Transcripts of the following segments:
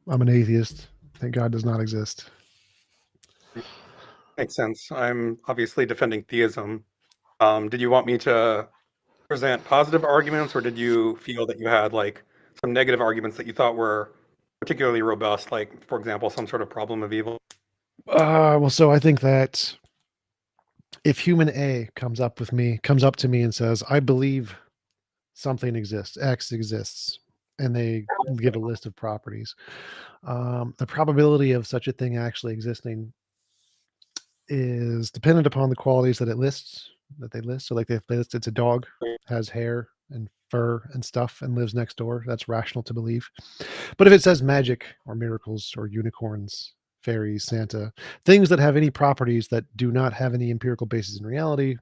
I'm an atheist. I think God does not exist. Makes sense. I'm obviously defending theism. Did you want me to present positive arguments, or did you feel that you had like some negative arguments that you thought were particularly robust, like, for example, some sort of problem of evil? Well, so I think that if human A comes up to me and says, I believe something exists, X exists, and they give a list of properties, the probability of such a thing actually existing is dependent upon the qualities that they list. So like if they list it's a dog, has hair and fur and stuff and lives next door, that's rational to believe. But if it says magic or miracles or unicorns, fairies, Santa, things that have any properties that do not have any empirical basis in reality,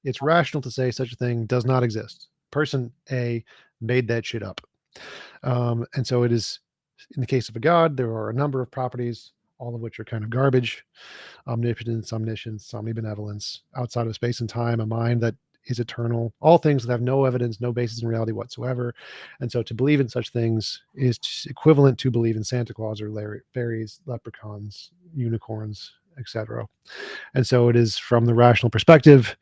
it's rational to say such a thing does not exist. Person A made that shit up. And so it is, in the case of a god, there are a number of properties, all of which are kind of garbage: omnipotence, omniscience, omnibenevolence, outside of space and time, a mind that is eternal, all things that have no evidence, no basis in reality whatsoever. And so to believe in such things is equivalent to believe in Santa Claus or fairies, leprechauns, unicorns, etc. And so it is, from the rational perspective,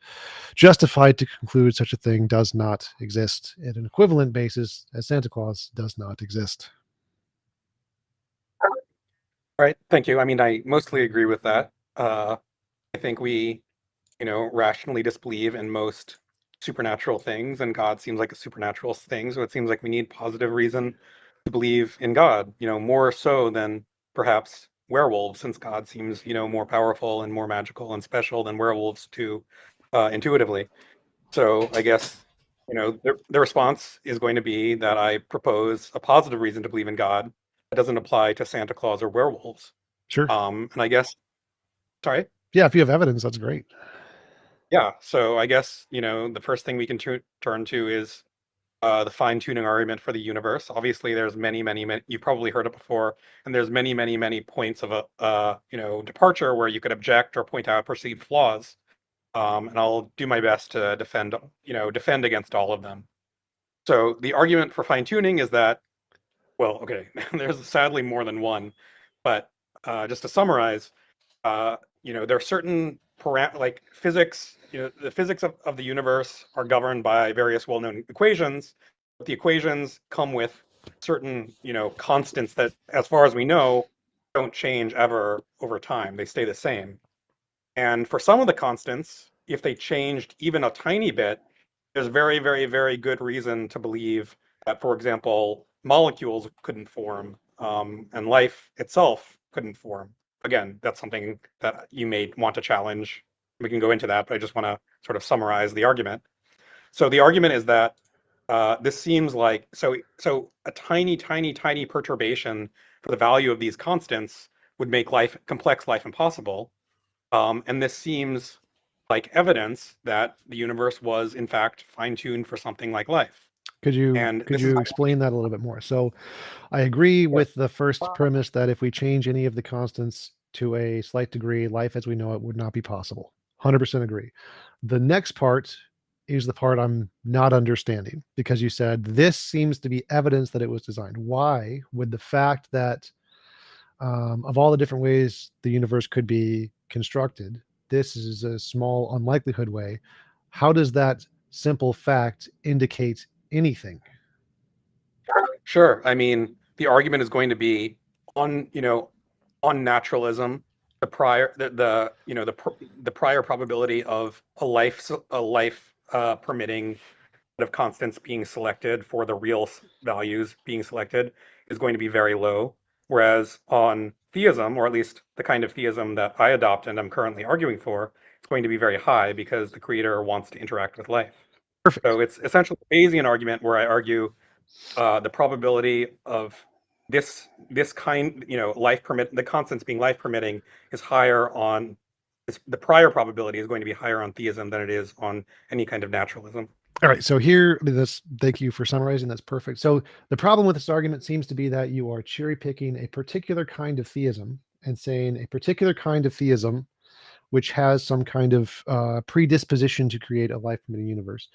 justified to conclude such a thing does not exist at an equivalent basis as Santa Claus does not exist. All right, thank you. I mean, I mostly agree with that. I think we, rationally disbelieve in most supernatural things, and God seems like a supernatural thing. So it seems like we need positive reason to believe in God, more so than perhaps werewolves, since God seems, more powerful and more magical and special than werewolves to intuitively. So I guess, the response is going to be that I propose a positive reason to believe in God that doesn't apply to Santa Claus or werewolves. Sure. And I guess, sorry. Yeah, if you have evidence, that's great. Yeah, so I guess, the first thing we can turn to is the fine-tuning argument for the universe. Obviously, there's many, you've probably heard it before, and there's many points of departure where you could object or point out perceived flaws. And I'll do my best to defend against all of them. So the argument for fine-tuning is that, well, okay, there's sadly more than one, but just to summarize, there are certain like physics, the physics of the universe are governed by various well-known equations, but the equations come with certain, constants that, as far as we know, don't change ever over time. They stay the same. And for some of the constants, if they changed even a tiny bit, there's very good reason to believe that, for example, molecules couldn't form, and life itself couldn't form. Again, that's something that you may want to challenge. We can go into that, but I just want to sort of summarize the argument. So the argument is that this seems like so a tiny perturbation for the value of these constants would make complex life impossible. And this seems like evidence that the universe was, in fact, fine-tuned for something like life. Could you And could this is you explain that a little bit more? So I agree with the first premise that if we change any of the constants to a slight degree, life as we know it would not be possible. 100% agree. The next part is the part I'm not understanding, because you said this seems to be evidence that it was designed. Why would the fact that of all the different ways the universe could be constructed, this is a small unlikelihood way? How does that simple fact indicate anything? Sure. I mean, the argument is going to be on, on naturalism, the prior probability of a life permitting of constants being selected for the real values being selected is going to be very low. Whereas on theism, or at least the kind of theism that I adopt and I'm currently arguing for, it's going to be very high because the creator wants to interact with life. Perfect. So it's essentially a Bayesian argument where I argue the probability of this kind, the constants being life permitting is higher on the prior probability is going to be higher on theism than it is on any kind of naturalism. All right. So here, thank you for summarizing. That's perfect. So the problem with this argument seems to be that you are cherry picking a particular kind of theism and saying a particular kind of theism, which has some kind of predisposition to create a life permitting universe,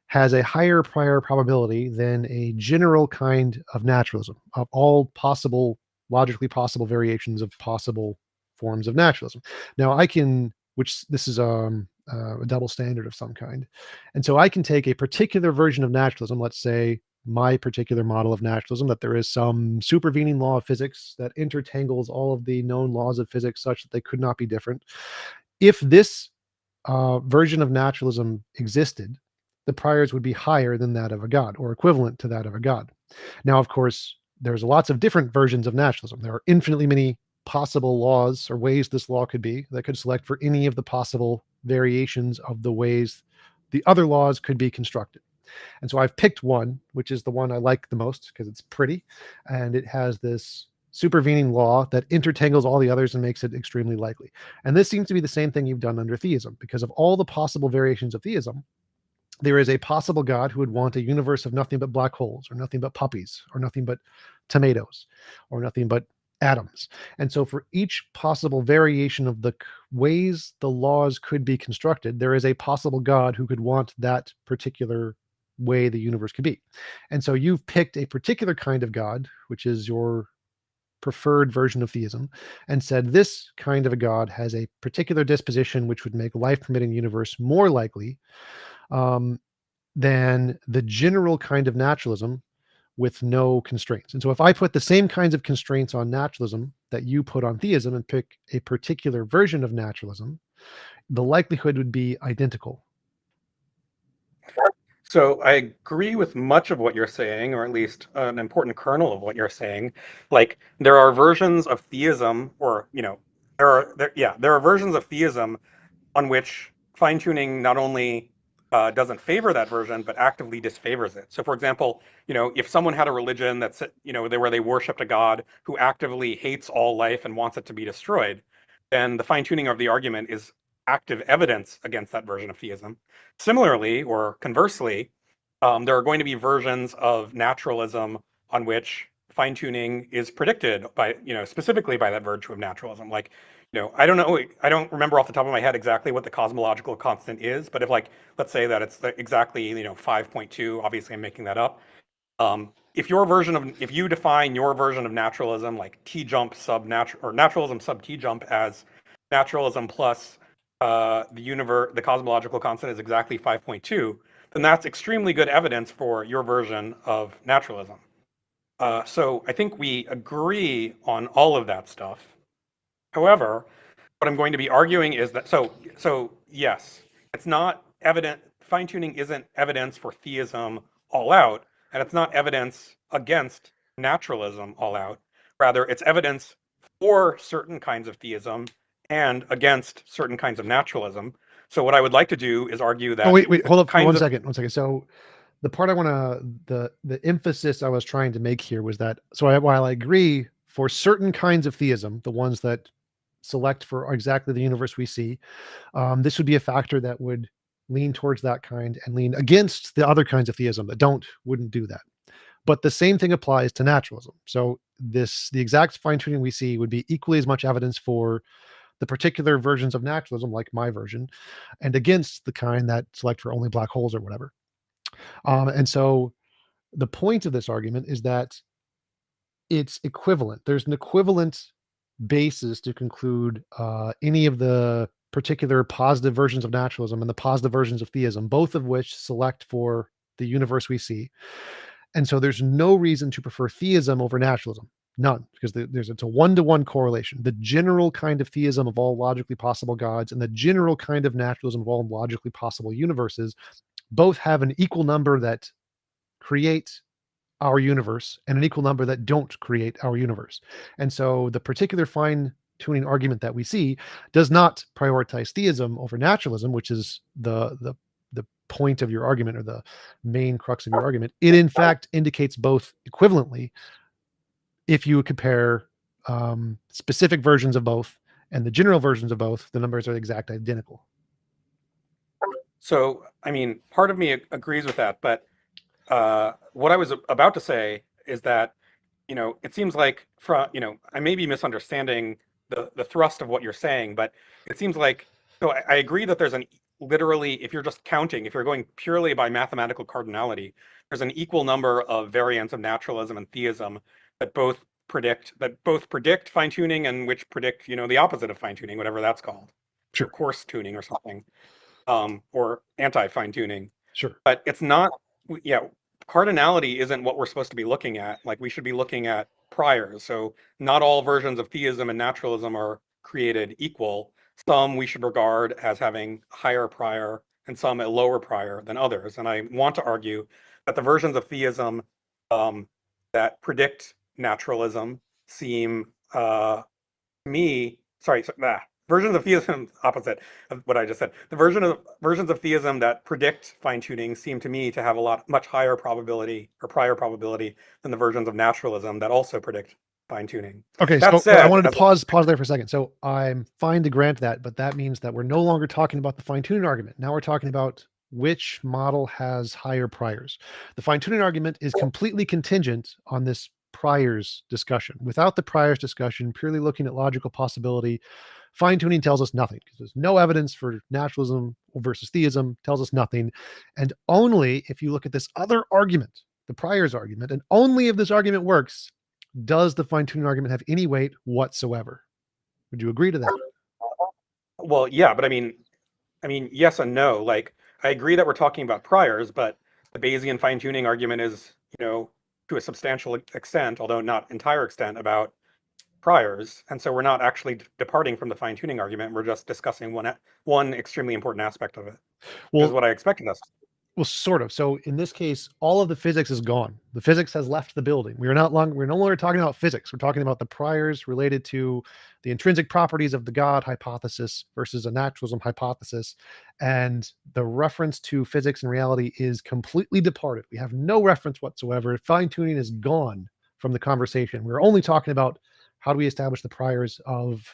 has a higher prior probability than a general kind of naturalism of all possible logically possible variations of possible forms of naturalism. Now I can, which this is a double standard of some kind, and so I can take a particular version of naturalism, let's say my particular model of naturalism, that there is some supervening law of physics that intertangles all of the known laws of physics such that they could not be different. If this version of naturalism existed, the priors would be higher than that of a god, or equivalent to that of a god. Now, of course, there's lots of different versions of naturalism. There are infinitely many possible laws or ways this law could be that could select for any of the possible variations of the ways the other laws could be constructed. And so I've picked one, which is the one I like the most because it's pretty and it has this supervening law that intertangles all the others and makes it extremely likely. And this seems to be the same thing you've done under theism, because of all the possible variations of theism, there is a possible God who would want a universe of nothing but black holes, or nothing but puppies, or nothing but tomatoes, or nothing but atoms. And so for each possible variation of the ways the laws could be constructed, there is a possible God who could want that particular way the universe could be. And so you've picked a particular kind of God, which is your preferred version of theism, and said this kind of a God has a particular disposition which would make life permitting universe more likely um, than the general kind of naturalism with no constraints. And so if I put the same kinds of constraints on naturalism that you put on theism and pick a particular version of naturalism, the likelihood would be identical. So I agree with much of what you're saying, or at least an important kernel of what you're saying. Like there are versions of theism, or there are versions of theism on which fine tuning not only doesn't favor that version, but actively disfavors it. So, for example, if someone had a religion that's where they worshipped a god who actively hates all life and wants it to be destroyed, then the fine tuning of the argument is active evidence against that version of theism. Similarly, or conversely, there are going to be versions of naturalism on which fine tuning is predicted by, specifically by that virtue of naturalism. Like, I don't know, I don't remember off the top of my head exactly what the cosmological constant is, but if like, let's say that it's exactly, 5.2, obviously I'm making that up. If you define your version of naturalism, like TJump sub natural, or naturalism sub TJump as naturalism plus the cosmological constant is exactly 5.2, then that's extremely good evidence for your version of naturalism. So I think we agree on all of that stuff. However, what I'm going to be arguing is that so yes, it's not evident. Fine tuning isn't evidence for theism all out, and it's not evidence against naturalism all out. Rather, it's evidence for certain kinds of theism and against certain kinds of naturalism. So what I would like to do is argue Oh, that wait, the hold up for kinds one of second, one second. So the part I want the emphasis I was trying to make here was that, while I agree for certain kinds of theism, the ones that select for exactly the universe we see, this would be a factor that would lean towards that kind and lean against the other kinds of theism that wouldn't do that. But the same thing applies to naturalism. So the exact fine tuning we see would be equally as much evidence for the particular versions of naturalism, like my version, and against the kind that select for only black holes or whatever. And so the point of this argument is that it's equivalent. There's an equivalent basis to conclude any of the particular positive versions of naturalism and the positive versions of theism, both of which select for the universe we see. And so there's no reason to prefer theism over naturalism. None, because it's a one-to-one correlation. The general kind of theism of all logically possible gods and the general kind of naturalism of all logically possible universes both have an equal number that create our universe and an equal number that don't create our universe. And so the particular fine tuning argument that we see does not prioritize theism over naturalism, which is the point of your argument, or the main crux of your argument. It in fact indicates both equivalently. If you compare specific versions of both and the general versions of both, the numbers are exactly identical. So, I mean, part of me agrees with that, but what I was about to say is that, it seems like I may be misunderstanding the thrust of what you're saying, but it seems like, so I agree that there's literally, if you're just counting, if you're going purely by mathematical cardinality, there's an equal number of variants of naturalism and theism that both predict, that both predict fine-tuning and which predict, the opposite of fine-tuning, whatever that's called. Sure. Coarse tuning or something, or anti-fine-tuning. Sure. But it's not, cardinality isn't what we're supposed to be looking at. Like, we should be looking at priors. So not all versions of theism and naturalism are created equal. Some we should regard as having higher prior and some a lower prior than others. And I want to argue that the versions of theism that predict naturalism seem versions of theism opposite of what I just said. The versions of theism that predict fine-tuning seem to me to have much higher probability or prior probability than the versions of naturalism that also predict fine-tuning. Okay, That so said, I wanted to pause there for a second. So I'm fine to grant that, but that means that we're no longer talking about the fine-tuning argument. Now we're talking about which model has higher priors. The fine-tuning argument is completely contingent on this priors discussion. Without the priors discussion, purely looking at logical possibility, fine-tuning tells us nothing because there's no evidence for naturalism versus theism, tells us nothing. And only if you look at this other argument, the priors argument, and only if this argument works, does the fine-tuning argument have any weight whatsoever? Would you agree to that? Well, yeah, but I mean, yes and no. Like, I agree that we're talking about priors, but the Bayesian fine-tuning argument is, to a substantial extent, although not entire extent, about priors. And so we're not actually departing from the fine-tuning argument. We're just discussing one extremely important aspect of it, which is Well, what I expected us. well, sort of. So in this case, all of the physics is gone. The physics has left the building. We're no longer talking about physics. We're talking about the priors related to the intrinsic properties of the God hypothesis versus a naturalism hypothesis. And the reference to physics and reality is completely departed. We have no reference whatsoever. Fine-tuning is gone from the conversation. We're only talking about how do we establish the priors of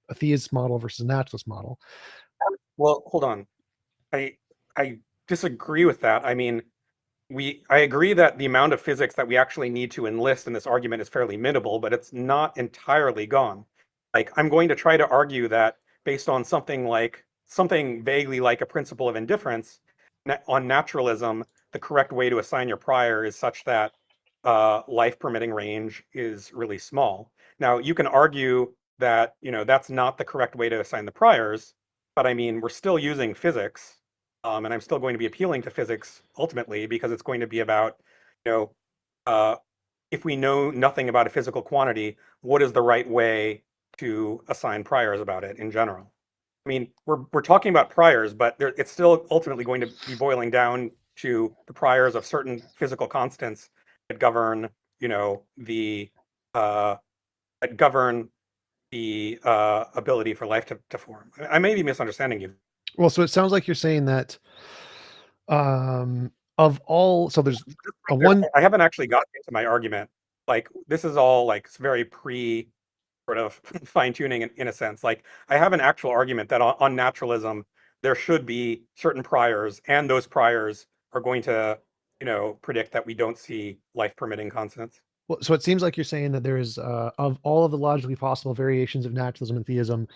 a theist model versus a naturalist model. Well, hold on. I disagree with that. I mean, I agree that the amount of physics that we actually need to enlist in this argument is fairly minimal, but it's not entirely gone. Like, I'm going to try to argue that based on something vaguely like a principle of indifference, on naturalism, the correct way to assign your prior is such that life permitting range is really small. Now, you can argue that, that's not the correct way to assign the priors, but I mean, we're still using physics, and I'm still going to be appealing to physics ultimately because it's going to be about, you know, if we know nothing about a physical quantity, what is the right way to assign priors about it in general? I mean, we're talking about priors, but it's still ultimately going to be boiling down to the priors of certain physical constants that govern, the ability for life to form. I may be misunderstanding you. Well, so it sounds like you're saying that of all, so there's a one. I haven't actually gotten into my argument. Like, this is all like very pre sort of fine tuning in a sense. Like, I have an actual argument that on naturalism there should be certain priors, and those priors are going to, predict that we don't see life permitting constants. Well, so it seems like you're saying that there is of all of the logically possible variations of naturalism and theism,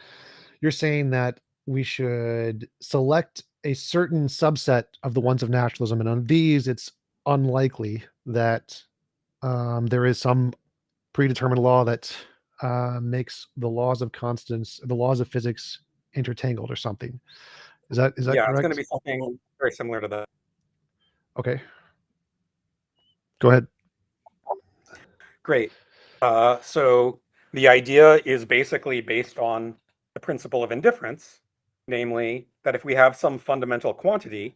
you're saying that we should select a certain subset of the ones of naturalism, and on these, it's unlikely that there is some predetermined law that makes the laws of constants, the laws of physics, intertangled or something. Is that Yeah, it's going to correct? be something very similar to that. Okay, go ahead. Great. So the idea is basically based on the principle of indifference, namely that if we have some fundamental quantity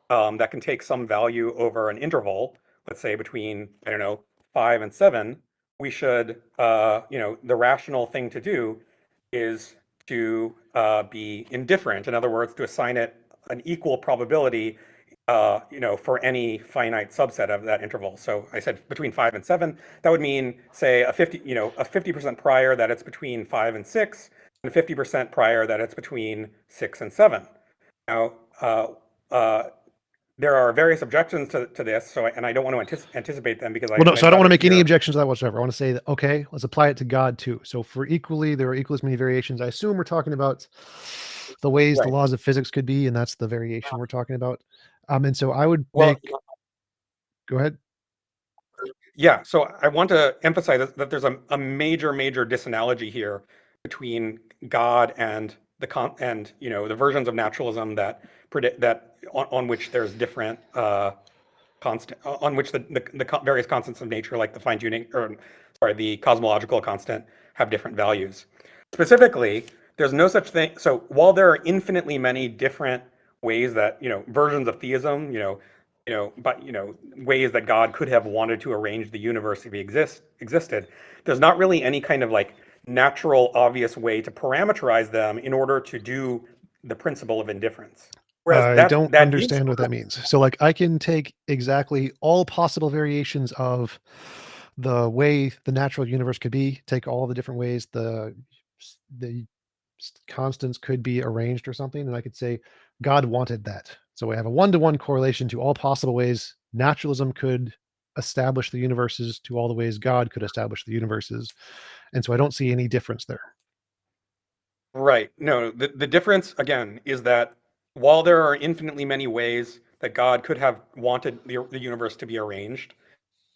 that can take some value over an interval, let's say between, I don't know, 5 and 7, we should, the rational thing to do is to be indifferent. In other words, to assign it an equal probability, for any finite subset of that interval. So I said between 5 and 7. That would mean, say, a 50% prior that it's between 5 and 6, and 50% prior that it's between 6 and 7. Now, there are various objections to this, and I don't want to anticipate them because Well, no, so I don't want to make any hear. objections to that whatsoever. I want to say that, okay, let's apply it to God too. So for equally, there are equal as many variations. I assume we're talking about the ways the Right. laws of physics could be, and that's the variation we're talking about. And so I would Well, make, go ahead. Yeah, so I want to emphasize that there's a major, major disanalogy here between God and the versions of naturalism that predict that on which there's different constant on which the various constants of nature, like the fine tuning, or sorry, the cosmological constant, have different values. Specifically, there's no such thing. So while there are infinitely many different ways that versions of theism, but ways that God could have wanted to arrange the universe if he existed, there's not really any kind of like natural, obvious way to parameterize them in order to do the principle of indifference. Whereas I that don't that is understand what that means. So, like, I can take exactly all possible variations of the way the natural universe could be, take all the different ways the constants could be arranged or something, and I could say God wanted that. So we have a one-to-one correlation to all possible ways naturalism could establish the universes to all the ways God could establish the universes. And so I don't see any difference there. right. No, the difference again is that while there are infinitely many ways that God could have wanted the universe to be arranged,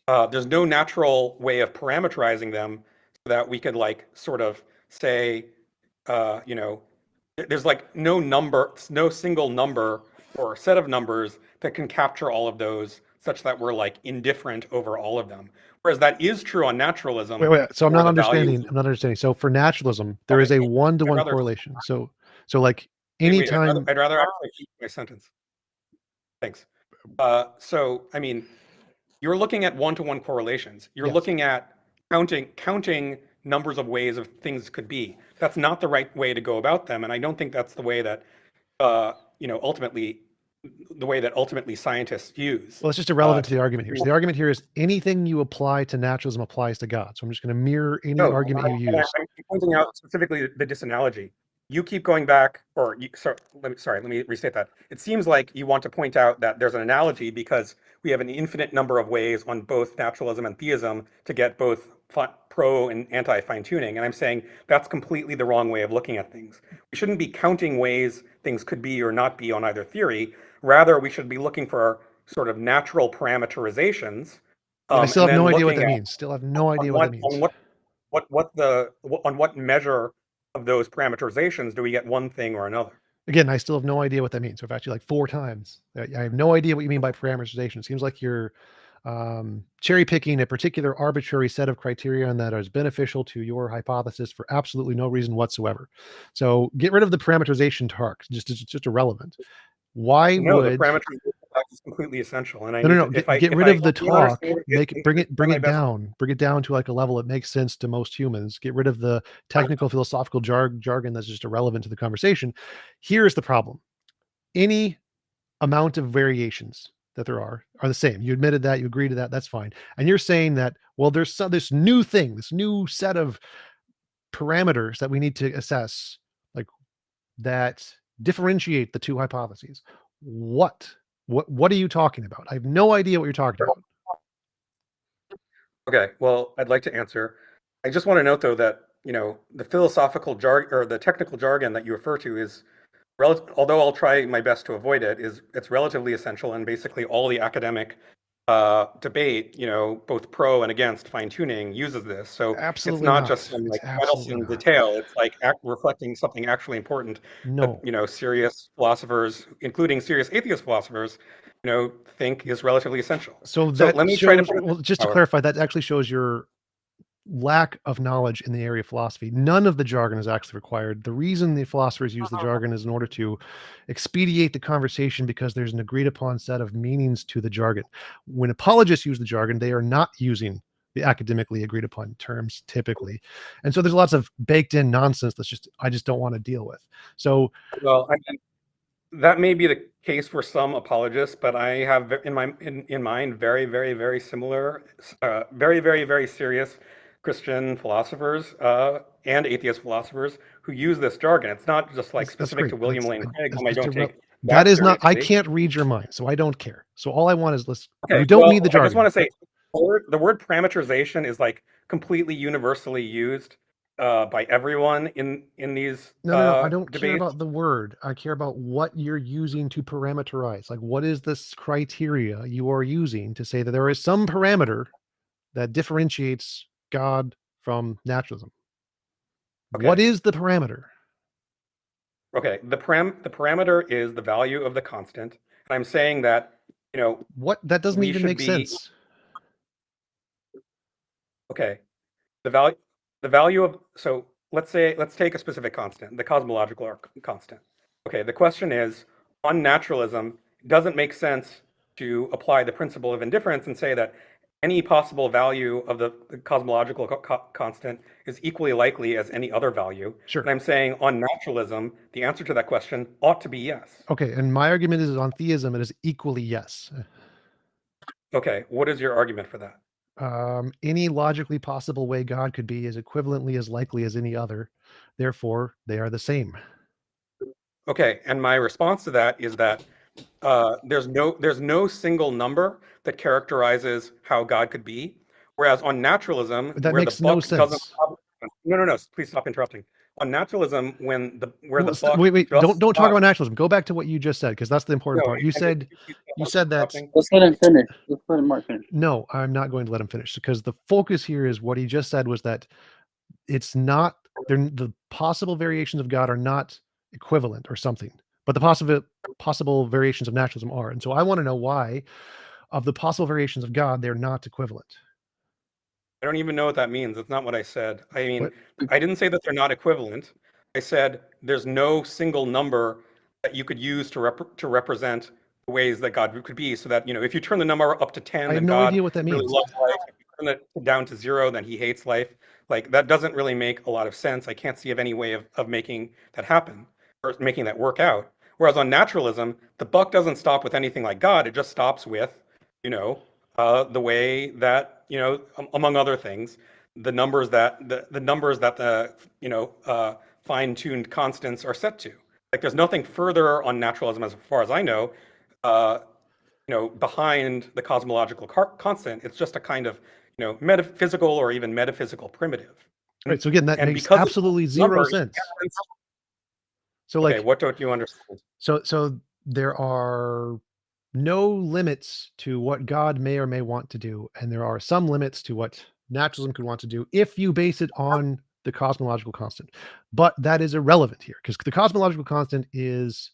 there's no natural way of parameterizing them so that we could like sort of say, uh, you know, there's like no single number or set of numbers that can capture all of those such that we're like indifferent over all of them. Whereas that is true on Wait, naturalism wait. So I'm for not the values. understanding. I'm not understanding. So for naturalism, there Okay, is a I'd one-to-one rather correlation. So like wait. anytime. I'd rather actually keep my sentence. Thanks. So I mean, you're looking at one-to-one correlations. You're Yes. looking at counting numbers of ways of things could be. That's not the right way to go about them, and I don't think that's the way that ultimately scientists use. Well, it's just irrelevant to To the argument here. So the argument here is anything you apply to naturalism applies to God. So I'm just going to mirror any No, argument you use. I'm pointing out specifically the disanalogy. You keep going back, let me restate that. It seems like you want to point out that there's an analogy because we have an infinite number of ways on both naturalism and theism to get both pro and anti fine tuning. And I'm saying that's completely the wrong way of looking at things. We shouldn't be counting ways things could be or not be on either theory. Rather, we should be looking for sort of natural parameterizations, I still and have no then idea what looking that at means. Still have no idea what that on means. what measure of those parameterizations do we get one thing or another? Again, I still have no idea what that means. So I've actually like four times. I have no idea what you mean by parameterization. It seems like you're cherry picking a particular arbitrary set of criteria that is beneficial to your hypothesis for absolutely no reason whatsoever. So get rid of the parameterization talk. It's just irrelevant. Why No, the would parameterization is completely essential, and I no, no, need no. to Get if rid I of the don't talk. understand Make it try my best. bring it down to like a level that makes sense to most humans. Get rid of the technical philosophical jargon that's just irrelevant to the conversation. Here's the problem: any amount of variations that there are the same. You admitted that. You agree to that. That's fine. And you're saying that well, there's this new thing, this new set of parameters that we need to assess, like that differentiate the two hypotheses. What? What are you talking about? I have no idea what you're talking about. Okay, well, I'd like to answer. I just want to note though that the philosophical jargon or the technical jargon that you refer to is although I'll try my best to avoid it, it's relatively essential, and basically all the academic debate, both pro and against fine tuning uses this. So it's Absolutely not just not. some It's like absolutely meddlesome not. detail. It's like reflecting something actually important that No. serious philosophers, including serious atheist philosophers, think is relatively essential. So So that let me try to shows, put it well, this just way, to however. clarify, that actually shows your lack of knowledge in the area of philosophy. None of the jargon is actually required. The reason the philosophers use the jargon is in order to expedite the conversation because there's an agreed upon set of meanings to the jargon. When apologists use the jargon, they are not using the academically agreed upon terms typically. And so there's lots of baked in nonsense I just don't want to deal with. So Well, that may be the case for some apologists, but I have in mind very, very, very similar, very, very, very serious Christian philosophers and atheist philosophers who use this jargon. It's not just like that's specific great, to but William Lane Craig, it's whom I just don't take that that is not, I seriously. can't read your mind, so I don't care. So all I want is Okay, we don't need well, the I just want jargon. to say the word parameterization is like completely universally used by everyone in these No, no, no. I don't care debates. about the word. I care about what you're using to parameterize. Like, what is this criteria you are using to say that there is some parameter that differentiates God from naturalism. What Okay. is the parameter? Okay. The parameter is the value of the constant. And I'm saying that, What? That doesn't we even should make be sense. okay. The value of so let's take a specific constant, the cosmological constant. Okay, the question is, on naturalism, it doesn't make sense to apply the principle of indifference and say that any possible value of the cosmological constant is equally likely as any other value. Sure. And I'm saying on naturalism, the answer to that question ought to be yes. Okay, and my argument is on theism, it is equally yes. Okay, what is your argument for that? Any logically possible way God could be is equivalently as likely as any other. Therefore, they are the same. Okay, and my response to that is that there's no single number that characterizes how God could be. Whereas on naturalism, That where the makes no buck doesn't sense. stop, no, please stop interrupting. On naturalism, where the Well, buck wait, wait, just don't talk stops. about naturalism. Go back to what you just said because that's the important No, part. You and could said you please you stop said that interrupting? Let's let him finish. Let's let Mark finish. no, I'm not going to let him finish because the focus here is what he just said was that it's not the possible variations of God are not equivalent or something, but the possible variations of naturalism are. And so I want to know why of the possible variations of God they're not equivalent. I don't even know what that means. That's not what I said. I mean, What I didn't say that they're not equivalent. I said there's no single number that you could use to represent the ways that God could be. So that, if you turn the number up to 10, I have then no God idea what that really means. loves life. If you turn it down to 0, then he hates life. Like, that doesn't really make a lot of sense. I can't see of any way of making that happen or making that work out. Whereas on naturalism, the buck doesn't stop with anything like God. It just stops with, you know, the way that, among other things, the numbers that the fine-tuned constants are set to. Like, there's nothing further on naturalism, as far as I know, uh, behind the cosmological constant. It's just a kind of, metaphysical or even metaphysical primitive. Right. So again, that And makes because it's absolutely a zero number, sense. So okay, like what don't you understand? so there are no limits to what God may or may want to do, and there are some limits to what naturalism could want to do if you base it on the cosmological constant. But that is irrelevant here because the cosmological constant is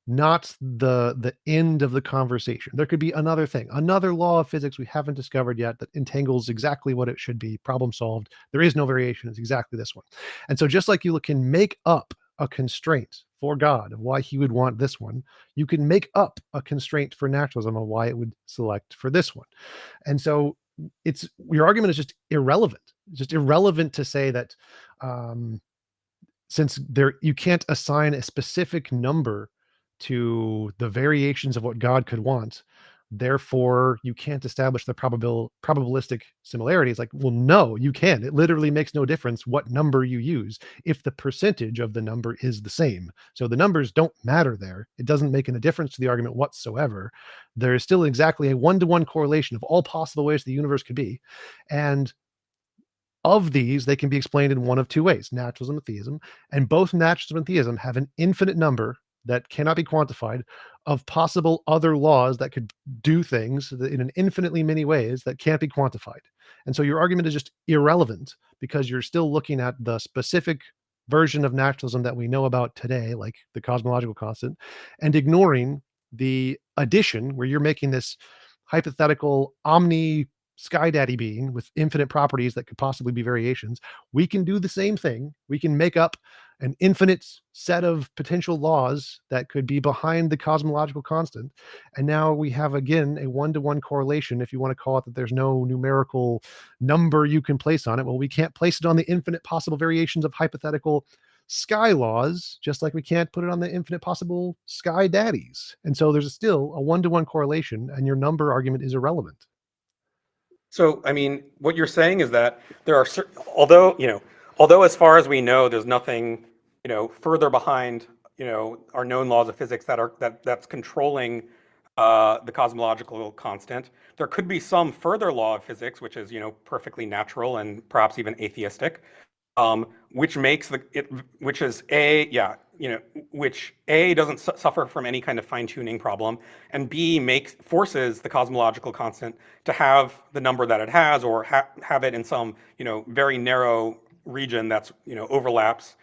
not the end of the conversation. There could be another thing, another law of physics we haven't discovered yet that entangles exactly what it should be. Problem solved. There is no variation. It's exactly this one. And so just like you can make up a constraint for God of why he would want this one, you can make up a constraint for naturalism of why it would select for this one. And so it's your argument is just irrelevant. It's just irrelevant to say that since there you can't assign a specific number to the variations of what God could want, therefore you can't establish the probabilistic similarity. It's like, well, no, you can. It literally makes no difference what number you use if the percentage of the number is the same. So the numbers don't matter there. It doesn't make any difference to the argument whatsoever. There is still exactly a one-to-one correlation of all possible ways the universe could be. And of these, they can be explained in one of two ways, naturalism and theism. And both naturalism and theism have an infinite number that cannot be quantified of possible other laws that could do things in an infinitely many ways that can't be quantified. And so your argument is just irrelevant because you're still looking at the specific version of naturalism that we know about today, like the cosmological constant, and ignoring the addition where you're making this hypothetical omni sky daddy being with infinite properties that could possibly be variations. We can do the same thing. We can make up an infinite set of potential laws that could be behind the cosmological constant. And now we have again a one-to-one correlation, if you want to call it that there's no numerical number you can place on it. Well, we can't place it on the infinite possible variations of hypothetical sky laws, just like we can't put it on the infinite possible sky daddies. And so there's still a one-to-one correlation, and your number argument is irrelevant. So, I mean, what you're saying is that there are although as far as we know, there's nothing, further behind, our known laws of physics that's controlling the cosmological constant. There could be some further law of physics, which is, perfectly natural and perhaps even atheistic. which makes which is which A doesn't suffer from any kind of fine-tuning problem, and B forces the cosmological constant to have the number that it has, or have it in some very narrow region that's overlaps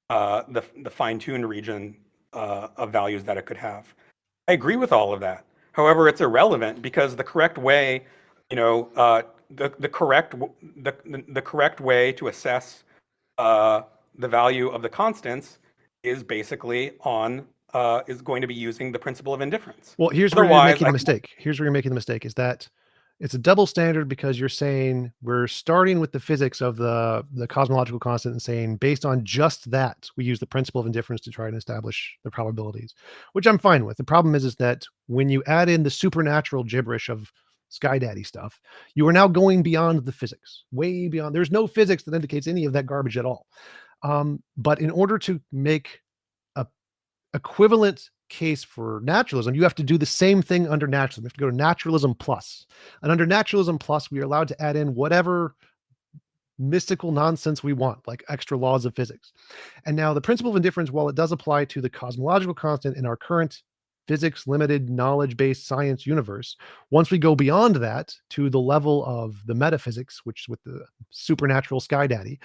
the fine-tuned region of values that it could have. I agree with all of that. However, it's irrelevant because the correct way, the correct way to assess the value of the constants is basically is going to be using the principle of indifference. Well, here's where you're making the mistake. Here's where you're making the mistake, is that it's a double standard, because you're saying we're starting with the physics of the cosmological constant and saying based on just that, we use the principle of indifference to try and establish the probabilities, which I'm fine with. The problem is that when you add in the supernatural gibberish of Sky Daddy stuff, you are now going beyond the physics, way beyond. There's no physics that indicates any of that garbage at all. But in order to make a equivalent case for naturalism, you have to do the same thing under naturalism. You have to go to naturalism plus. And under naturalism plus, we are allowed to add in whatever mystical nonsense we want, like extra laws of physics. And now the principle of indifference, while it does apply to the cosmological constant in our current physics limited knowledge-based science universe, once we go beyond that to the level of the metaphysics, which with the supernatural Sky Daddy,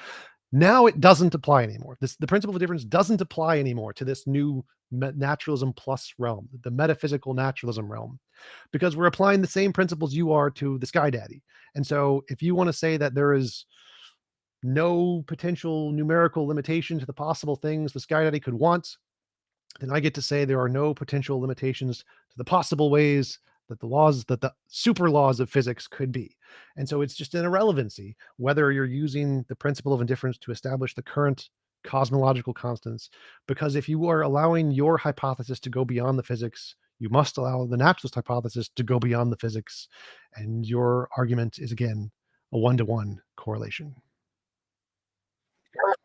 now it doesn't apply anymore. The principle of difference doesn't apply anymore to this new naturalism plus realm, the metaphysical naturalism realm, because we're applying the same principles you are to the Sky Daddy. And so if you want to say that there is no potential numerical limitation to the possible things the Sky Daddy could want, then I get to say there are no potential limitations to the possible ways that the super laws of physics could be. And so it's just an irrelevancy whether you're using the principle of indifference to establish the current cosmological constants, because if you are allowing your hypothesis to go beyond the physics, you must allow the naturalist hypothesis to go beyond the physics. And your argument is, again, a one-to-one correlation.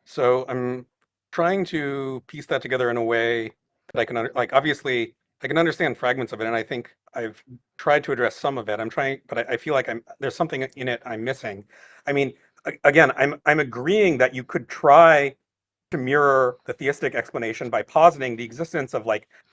So I'm trying to piece that together in a way that I can obviously I can understand fragments of it, and I think I've tried to address some of it. But I feel like there's something in it I'm missing. I mean, again, I'm agreeing that you could try to mirror the theistic explanation by positing the existence of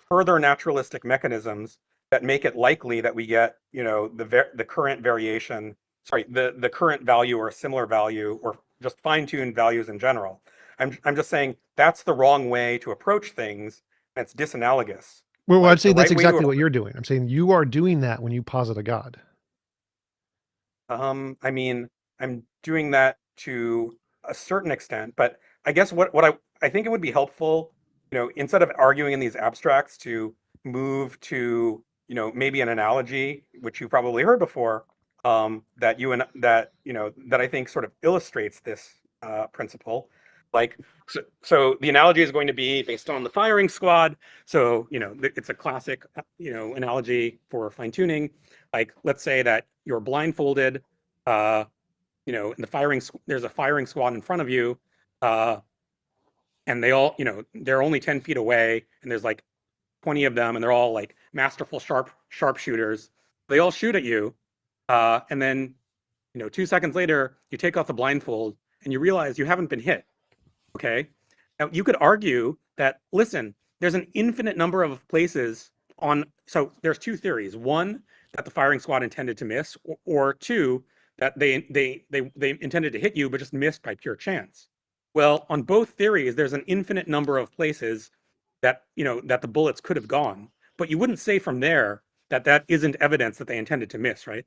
further naturalistic mechanisms that make it likely that we get the current variation, the current value or a similar value, or just fine-tuned values in general. I'm just saying that's the wrong way to approach things, and it's disanalogous. Well, I'd say the that's right way to exactly what you're doing. I'm saying you are doing that when you posit a God. I mean, I'm doing that to a certain extent, but I guess what I think it would be helpful, instead of arguing in these abstracts, to move to, maybe an analogy, which you probably heard before, that I think sort of illustrates this principle. So the analogy is going to be based on the firing squad. So, it's a classic, analogy for fine tuning. Like, let's say that you're blindfolded, in there's a firing squad in front of you, and they all, they're only 10 feet away, and there's 20 of them, and they're all masterful sharpshooters. They all shoot at you, and then 2 seconds later, you take off the blindfold and you realize you haven't been hit. Okay. Now you could argue that, listen, there's an infinite number of places so there's two theories. One, that the firing squad intended to miss, or two, that they intended to hit you, but just missed by pure chance. Well, on both theories, there's an infinite number of places that, that the bullets could have gone, but you wouldn't say from there that isn't evidence that they intended to miss, right?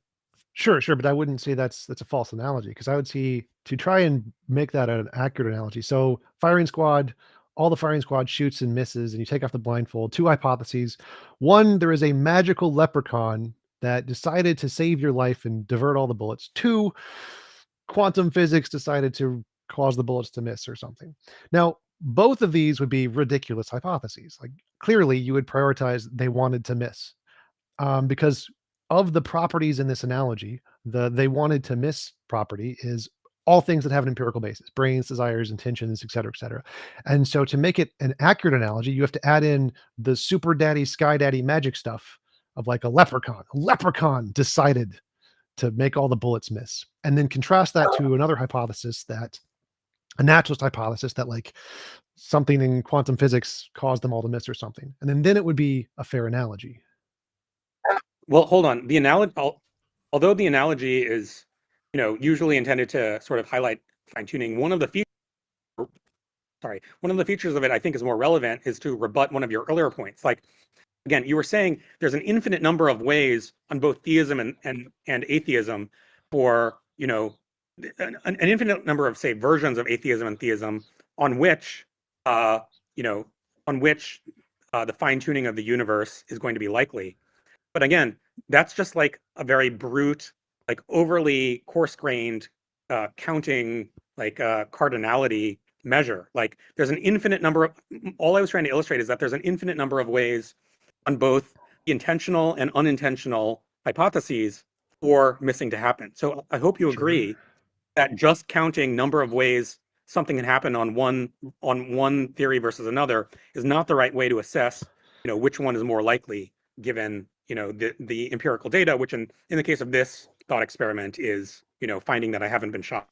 Sure, but I wouldn't say that's a false analogy, because I would see, to try and make that an accurate analogy. So firing squad, all the firing squad shoots and misses, and you take off the blindfold. Two hypotheses. One, there is a magical leprechaun that decided to save your life and divert all the bullets. Two, quantum physics decided to cause the bullets to miss or something. Now, both of these would be ridiculous hypotheses. Like, clearly you would prioritize they wanted to miss, because of the properties in this analogy, they wanted to miss property is all things that have an empirical basis: brains, desires, intentions, et cetera, et cetera. And so to make it an accurate analogy, you have to add in the super daddy, Sky Daddy magic stuff of like a leprechaun. A leprechaun decided to make all the bullets miss. And then contrast that to another hypothesis that a naturalist hypothesis that like something in quantum physics caused them all to miss or something, and then it would be a fair analogy. Well, hold on. The analogy, although the analogy is, usually intended to sort of highlight fine tuning, one of the features of it I think is more relevant is to rebut one of your earlier points. Like, again, you were saying there's an infinite number of ways on both theism and atheism for, an infinite number of, say, versions of atheism and theism on which, uh, you know, the fine tuning of the universe is going to be likely. But again, that's just like a very brute, like overly coarse-grained counting, like cardinality measure. Like there's an infinite number of, all I was trying to illustrate is that there's an infinite number of ways on both the intentional and unintentional hypotheses for missing to happen. So I hope you agree that just counting number of ways something can happen on one theory versus another is not the right way to assess, which one is more likely given, the empirical data, which in the case of this thought experiment is, finding that I haven't been shot.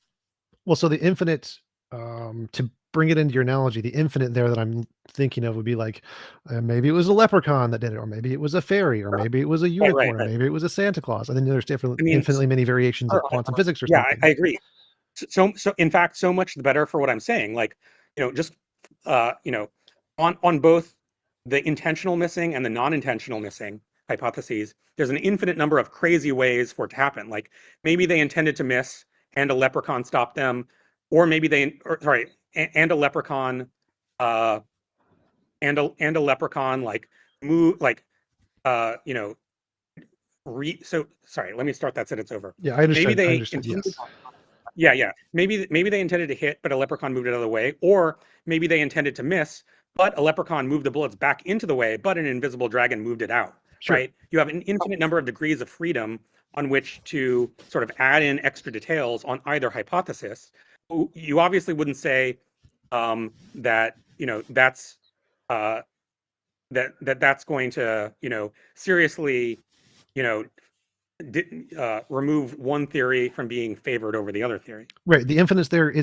Well, so the infinite, to bring it into your analogy, the infinite there that I'm thinking of would be like, maybe it was a leprechaun that did it, or maybe it was a fairy, or maybe it was a Right, unicorn, or right. maybe it was a Santa Claus. And then there's different, I mean, infinitely many variations of sure, quantum physics or yeah, something. I agree. So in fact, so much the better for what I'm saying. Like, just uh, you know, on both the intentional missing and the non-intentional missing hypotheses, there's an infinite number of crazy ways for it to happen. Like maybe they intended to miss and a leprechaun stopped them, or maybe and a leprechaun, uh, and a leprechaun like move like uh, you know, so sorry. Let me start that sentence over. Yeah, I Maybe understood. I they understood. intended. Yes. Yeah, yeah. Maybe they intended to hit, but a leprechaun moved it out of the way, or maybe they intended to miss, but a leprechaun moved the bullets back into the way, but an invisible dragon moved it out. Sure. Right? You have an infinite number of degrees of freedom on which to sort of add in extra details on either hypothesis. You obviously wouldn't say that that's uh, that's going to seriously you know remove one theory from being favored over the other theory. Right. The infinite there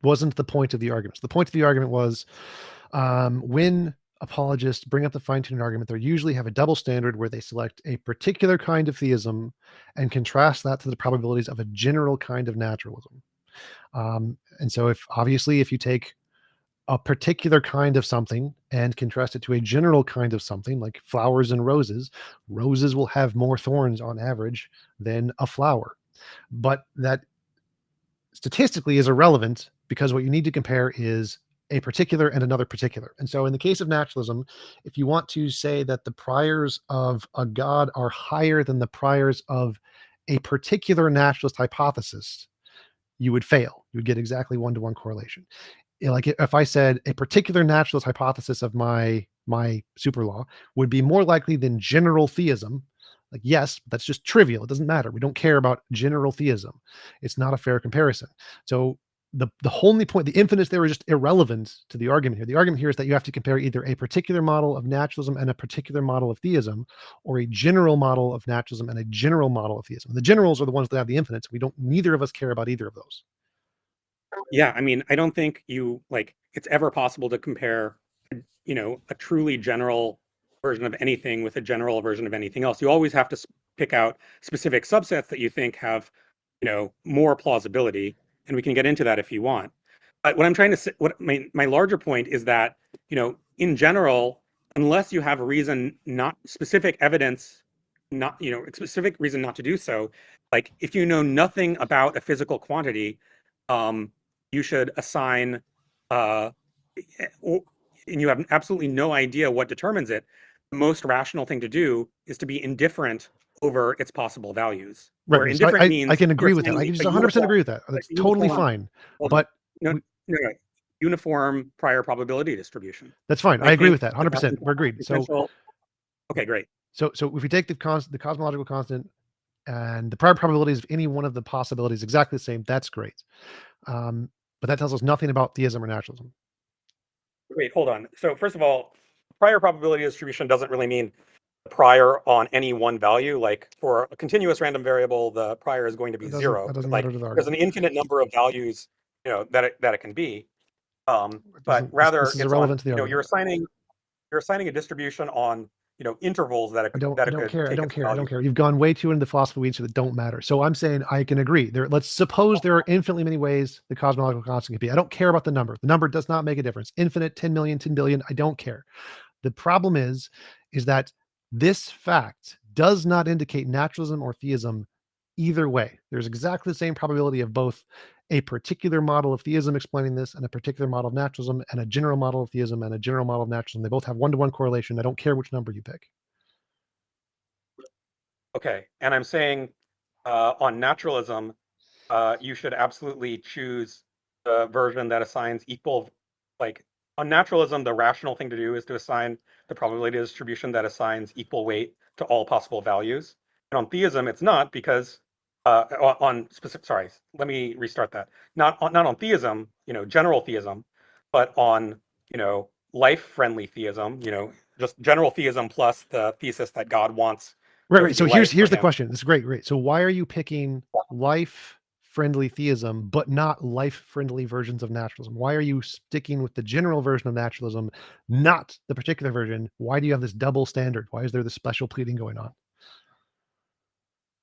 wasn't the point of the argument. So the point of the argument was, when apologists bring up the fine-tuning argument, they usually have a double standard where they select a particular kind of theism and contrast that to the probabilities of a general kind of naturalism. And so if you take a particular kind of something and contrast it to a general kind of something like flowers and roses, roses will have more thorns on average than a flower. But that statistically is irrelevant because what you need to compare is a particular and another particular. And so in the case of naturalism, if you want to say that the priors of a god are higher than the priors of a particular naturalist hypothesis, you would fail. You would get exactly one-to-one correlation. Like if I said a particular naturalist hypothesis of my super law would be more likely than general theism, like yes, but that's just trivial. It doesn't matter. We don't care about general theism. It's not a fair comparison. So the only point, the infinites there is just irrelevant to the argument here. The argument here is that you have to compare either a particular model of naturalism and a particular model of theism, or a general model of naturalism and a general model of theism. The generals are the ones that have the infinites. Neither of us care about either of those. Yeah, I mean, I don't think it's ever possible to compare, a truly general version of anything with a general version of anything else. You always have to pick out specific subsets that you think have, more plausibility, and we can get into that if you want. But what I'm trying to say, what my larger point is that, in general, unless you have a reason, not specific evidence, not, specific reason not to do so, like if you know nothing about a physical quantity, um, you should assign, uh, and you have absolutely no idea what determines it. The most rational thing to do is to be indifferent over its possible values. Right. Where So indifferent I means can you're agree with that. I assigning can just a 100% uniform, agree with that. a That's totally uniform, fine. hold on, But no, we, no, uniform prior probability distribution. that's fine. And I I agree think with that. that that's 100%. We're agreed. So essential. Okay, great. so if we take the cosmological constant and the prior probabilities of any one of the possibilities exactly the same, that's great. But that tells us nothing about theism or naturalism. Wait, hold on. So first of all, prior probability distribution doesn't really mean prior on any one value. Like for a continuous random variable, the prior is going to be That zero. doesn't Like matter to the there's an argument. infinite number of values that it can be. But Doesn't rather this is it's on, irrelevant to the you're argument. assigning a distribution on, I intervals that don't it could care. I take don't its care. I don't value. care. You've gone way too into the philosophy weeds that don't matter. So I'm saying I can agree. Let's suppose there are infinitely many ways the cosmological constant can be. I don't care about the number. The number does not make a difference. Infinite, 10 million, 10 billion. I don't care. The problem is that this fact does not indicate naturalism or theism either way. There's exactly the same probability of both a particular model of theism explaining this and a particular model of naturalism and a general model of theism and a general model of naturalism. They both have one-to-one correlation. I don't care which number you pick. Okay, and I'm saying on naturalism, you should absolutely choose the version that assigns equal, like on naturalism, the rational thing to do is to assign the probability distribution that assigns equal weight to all possible values. And on theism, it's not, because on specific, sorry, let me restart that. Not on theism, general theism, but on, life-friendly theism, just general theism plus the thesis that God wants Right, there right. to be So here's life for the him. question. This is great, great. So why are you picking life-friendly theism, but not life-friendly versions of naturalism? Why are you sticking with the general version of naturalism, not the particular version? Why do you have this double standard? Why is there this special pleading going on?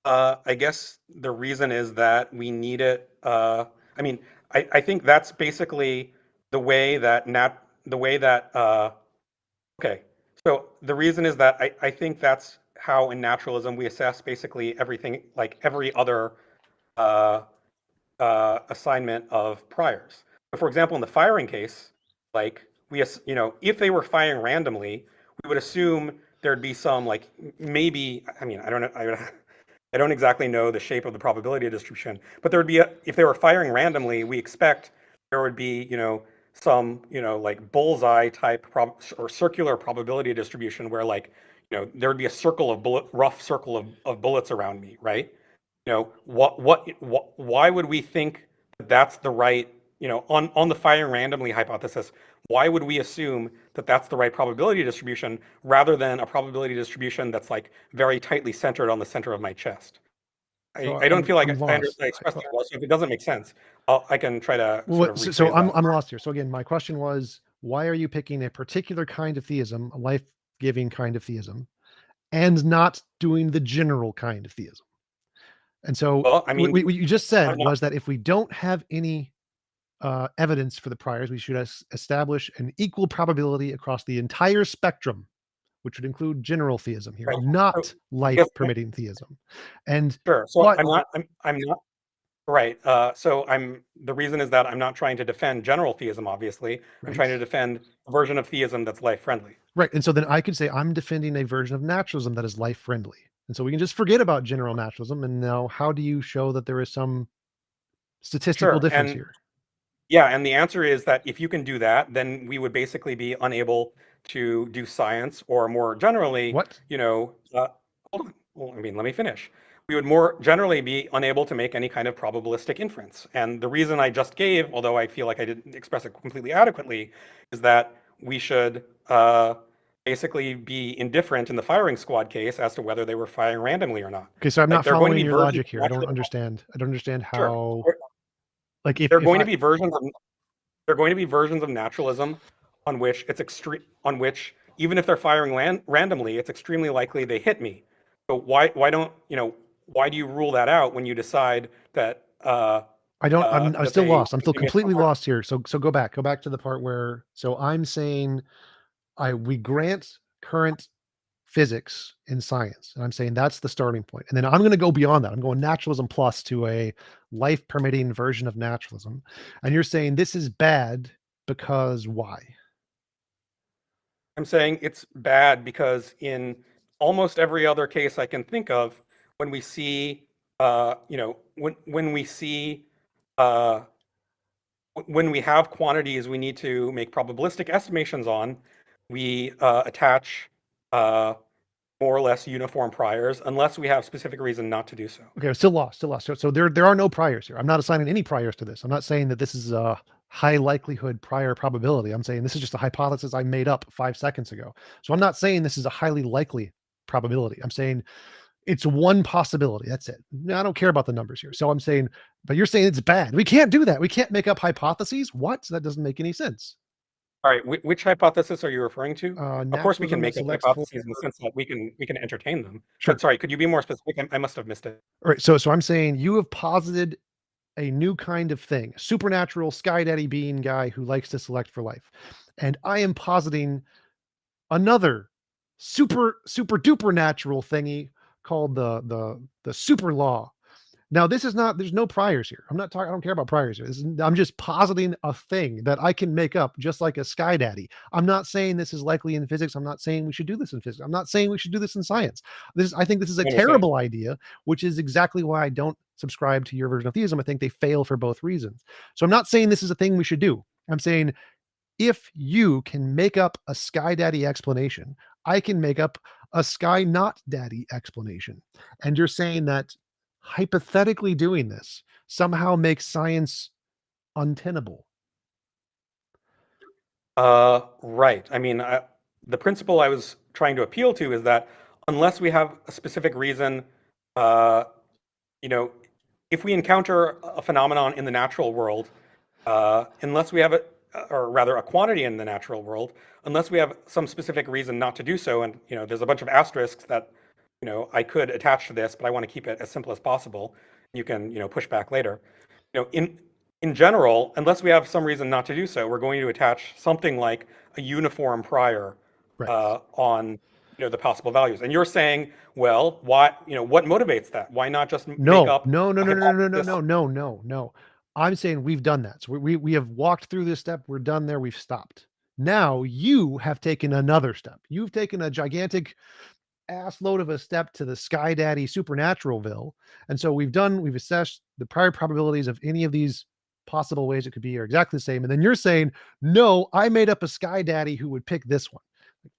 I guess the reason is that we need it. I mean, I think that's basically the way that okay. So the reason is that I think that's how in naturalism we assess basically everything, like every other uh, assignment of priors. So for example, in the firing case, like if they were firing randomly, we would assume there'd be some, like, maybe, I mean, I don't know, I don't exactly know the shape of the probability distribution, but there would be if they were firing randomly, we expect there would be, some, like bullseye type or circular probability distribution where, like, there would be a circle of rough circle of bullets around me, right? Why would we think that that's the right, on the firing randomly hypothesis, why would we assume that that's the right probability distribution rather than a probability distribution that's like very tightly centered on the center of my chest? So I don't feel like I'm I lost. expressed that well, so if it doesn't make sense, I can try to sort Well, of so rephrase that. I'm lost here. So again, my question was, why are you picking a particular kind of theism, a life-giving kind of theism, and not doing the general kind of theism? And so Well, I mean, what you just I'm said not was that if we don't have any evidence for the priors, we should establish an equal probability across the entire spectrum, which would include general theism here, right. So not I guess, life permitting theism. And sure. So but I'm not right. So the reason is that I'm not trying to defend general theism, obviously. I'm right, trying to defend a version of theism that's life friendly. right. And so then I could say I'm defending a version of naturalism that is life friendly. And so we can just forget about general naturalism. And now, how do you show that there is some statistical Sure. difference And here? yeah, and the answer is that if you can do that, then we would basically be unable to do science, or more generally, What? hold on. Well, I mean, let me finish. We would more generally be unable to make any kind of probabilistic inference. And the reason I just gave, although I feel like I didn't express it completely adequately, is that we should basically be indifferent in the firing squad case as to whether they were firing randomly or not. Okay, so I'm Like, not there are going to following be your versions logic of here. I don't naturalism. understand. I don't understand Sure. how, like, There are if going to I be versions of there are going to be versions of naturalism on which it's extreme, on which even if they're firing randomly, it's extremely likely they hit me. So why don't why do you rule that out when you decide that I don't, I'm that still lost. I'm they still made completely lost here. So go back to the part where, so I'm saying we grant current physics in science, and I'm saying that's the starting point. And then I'm going to go beyond that. I'm going naturalism plus to a life permitting version of naturalism. And you're saying this is bad because why? I'm saying it's bad because in almost every other case I can think of, when we see when we see uh, when we have quantities we need to make probabilistic estimations on, we attach uh, more or less uniform priors unless we have specific reason not to do so. Okay, I'm still lost, still lost. So there are no priors here. I'm not assigning any priors to this. I'm not saying that this is a high likelihood prior probability. I'm saying this is just a hypothesis I made up 5 seconds ago. So I'm not saying this is a highly likely probability. I'm saying It's one possibility. That's it. No, I don't care about the numbers here. So I'm saying, but you're saying it's bad. We can't do that. We can't make up hypotheses. What? That doesn't make any sense. All right, which hypothesis are you referring to? Of course, we can Naturalism that make up selects for. hypotheses in the sense that we can entertain them. Sure. But sorry, could you be more specific? I must have missed it. All right. So I'm saying you have posited a new kind of thing, supernatural sky daddy being guy who likes to select for life, and I am positing another super duper natural thingy called the super law. Now, this is not, there's no priors here. I'm not talking, I don't care about priors here. I'm just positing a thing that I can make up just like a sky daddy. I'm not saying this is likely in physics. I'm not saying we should do this in physics. I'm not saying we should do this in science. I think this is a terrible idea, which is exactly why I don't subscribe to your version of theism. I think they fail for both reasons. So I'm not saying this is a thing we should do. I'm saying if you can make up a sky daddy explanation, I can make up a sky not daddy explanation. And you're saying that hypothetically doing this somehow makes science untenable. Right. I mean, the principle I was trying to appeal to is that unless we have a specific reason, you know, if we encounter a phenomenon in the natural world, unless we have or rather a quantity in the natural world, unless we have some specific reason not to do so, and there's a bunch of asterisks that I could attach to this, but I want to keep it as simple as possible. You can push back later. In general, unless we have some reason not to do so, we're going to attach something like a uniform prior on the possible values. And you're saying, well, why? What motivates that? Why not just make up? No. I'm saying we've done that. So we have walked through this step. We're done there. We've stopped. Now you have taken another step. You've taken a gigantic ass load of a step to the sky daddy supernaturalville. And so we've assessed the prior probabilities of any of these possible ways it could be are exactly the same. And then you're saying, no, I made up a sky daddy who would pick this one.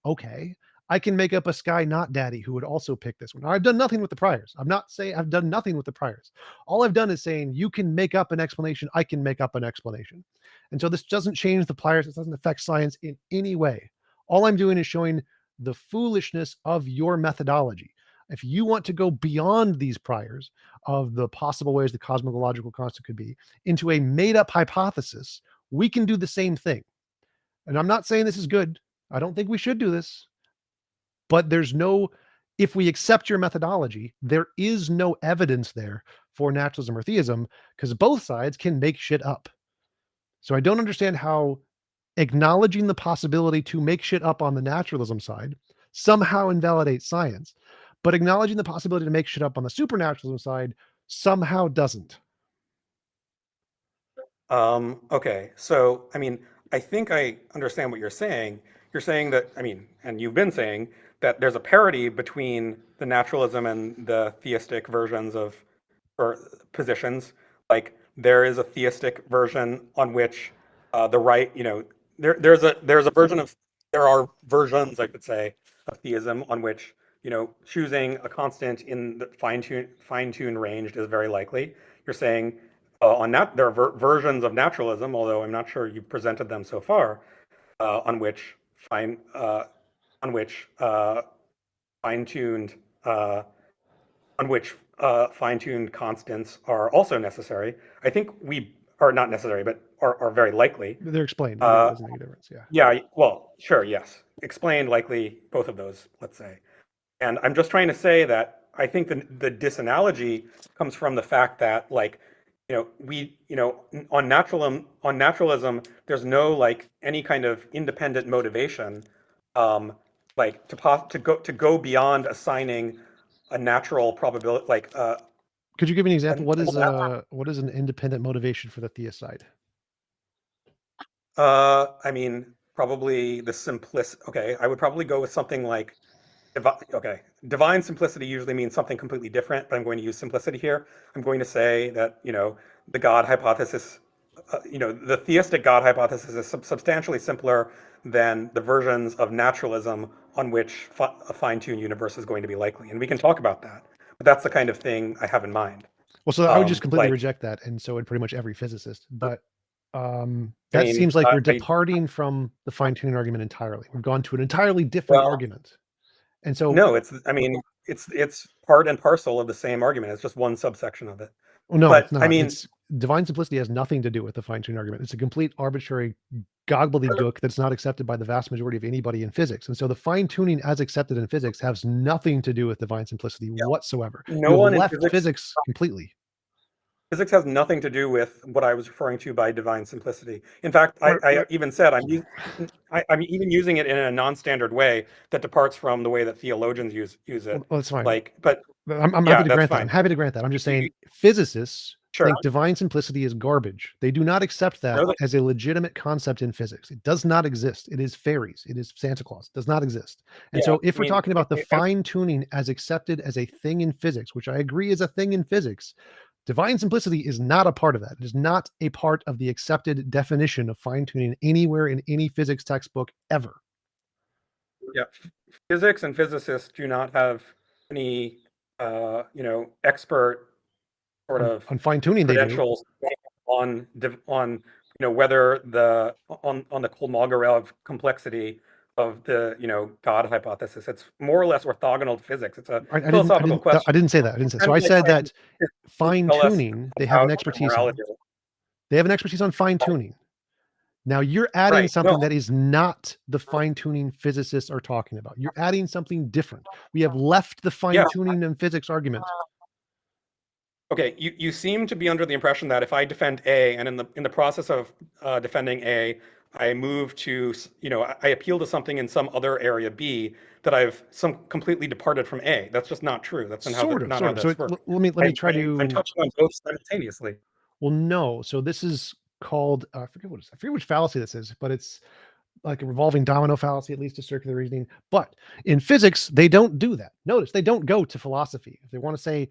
Okay, I can make up a sky not daddy who would also pick this one. Now, I've done nothing with the priors. I'm not saying I've done nothing with the priors. All I've done is saying you can make up an explanation. I can make up an explanation. And so this doesn't change the priors. It doesn't affect science in any way. All I'm doing is showing the foolishness of your methodology. If you want to go beyond these priors of the possible ways the cosmological constant could be into a made up hypothesis, we can do the same thing. And I'm not saying this is good. I don't think we should do this. But if we accept your methodology, there is no evidence there for naturalism or theism because both sides can make shit up. So I don't understand how acknowledging the possibility to make shit up on the naturalism side somehow invalidates science, but acknowledging the possibility to make shit up on the supernaturalism side somehow doesn't. Okay, so I mean, I think I understand what you're saying. You're saying that, and you've been saying that there's a parity between the naturalism and the theistic versions or positions. Like there is a theistic version on which there's a version of, there are versions, I could say, of theism on which choosing a constant in the fine-tuned range is very likely. You're saying on that there are versions of naturalism, although I'm not sure you've presented them so far, on which fine-tuned fine-tuned constants are also necessary. I think we are not necessary, but are very likely. They're explained. It doesn't make a difference. Yeah. Yeah. Well, sure. Yes. Explained, likely, both of those, let's say. And I'm just trying to say that I think the disanalogy comes from the fact that, on naturalism, there's no any kind of independent motivation, to go beyond assigning a natural probability, Could you give me an example? What is an independent motivation for the theist side? Probably the simplicity. Okay, I would probably go with something like, divine simplicity usually means something completely different, but I'm going to use simplicity here. I'm going to say that, the God hypothesis, the theistic God hypothesis is substantially simpler than the versions of naturalism on which a fine-tuned universe is going to be likely. And we can talk about that, but that's the kind of thing I have in mind. Well, so I would just completely reject that. And so would pretty much every physicist, but seems like we're departing from the fine-tuning argument entirely. We've gone to an entirely different argument. And so no, it's part and parcel of the same argument. It's just one subsection of it. Well, no, But it's not. I mean, It's divine simplicity has nothing to do with the fine-tuned argument. It's a complete arbitrary gobbledygook that's not accepted by the vast majority of anybody in physics. And so the fine-tuning as accepted in physics has nothing to do with divine simplicity whatsoever. no You have one in left physics completely. physics has nothing to do with what I was referring to by divine simplicity. In fact, I even said I'm even using it in a non-standard way that departs from the way that theologians use it. Well, that's fine. Like, but I'm yeah, happy to that's grant that. fine. I'm happy to grant that. I'm just saying physicists Sure. think divine simplicity is garbage. They do not accept that No, as a legitimate concept in physics. It does not exist. It is fairies. It is Santa Claus. It does not exist. And Yeah, so if I we're mean, talking about the as fine tuning as accepted as a thing in physics, which I agree is a thing in physics, divine simplicity is not a part of that. It is not a part of the accepted definition of fine tuning anywhere in any physics textbook ever. yeah, physics and physicists do not have any expert sort of On fine tuning, they do. credentials on whether on the Kolmogorov complexity of the God hypothesis. It's more or less orthogonal to physics. It's a philosophical question. I didn't say that. I didn't say. So I said that fine tuning, they have an expertise on. They have an expertise on fine tuning. Now you're adding something that is not the fine tuning physicists are talking about. You're adding something different. We have left the fine tuning in physics argument. Okay, you seem to be under the impression that if I defend A, and in the process of defending A, I move to I appeal to something in some other area B, that I've completely departed from A. That's just not true. That's not how this works. Let me try to. I'm touching on both simultaneously. Well, no. So this is called I forget which fallacy this is, but it's like a revolving domino fallacy, at least to circular reasoning. But in physics, they don't do that. Notice they don't go to philosophy. If they want to say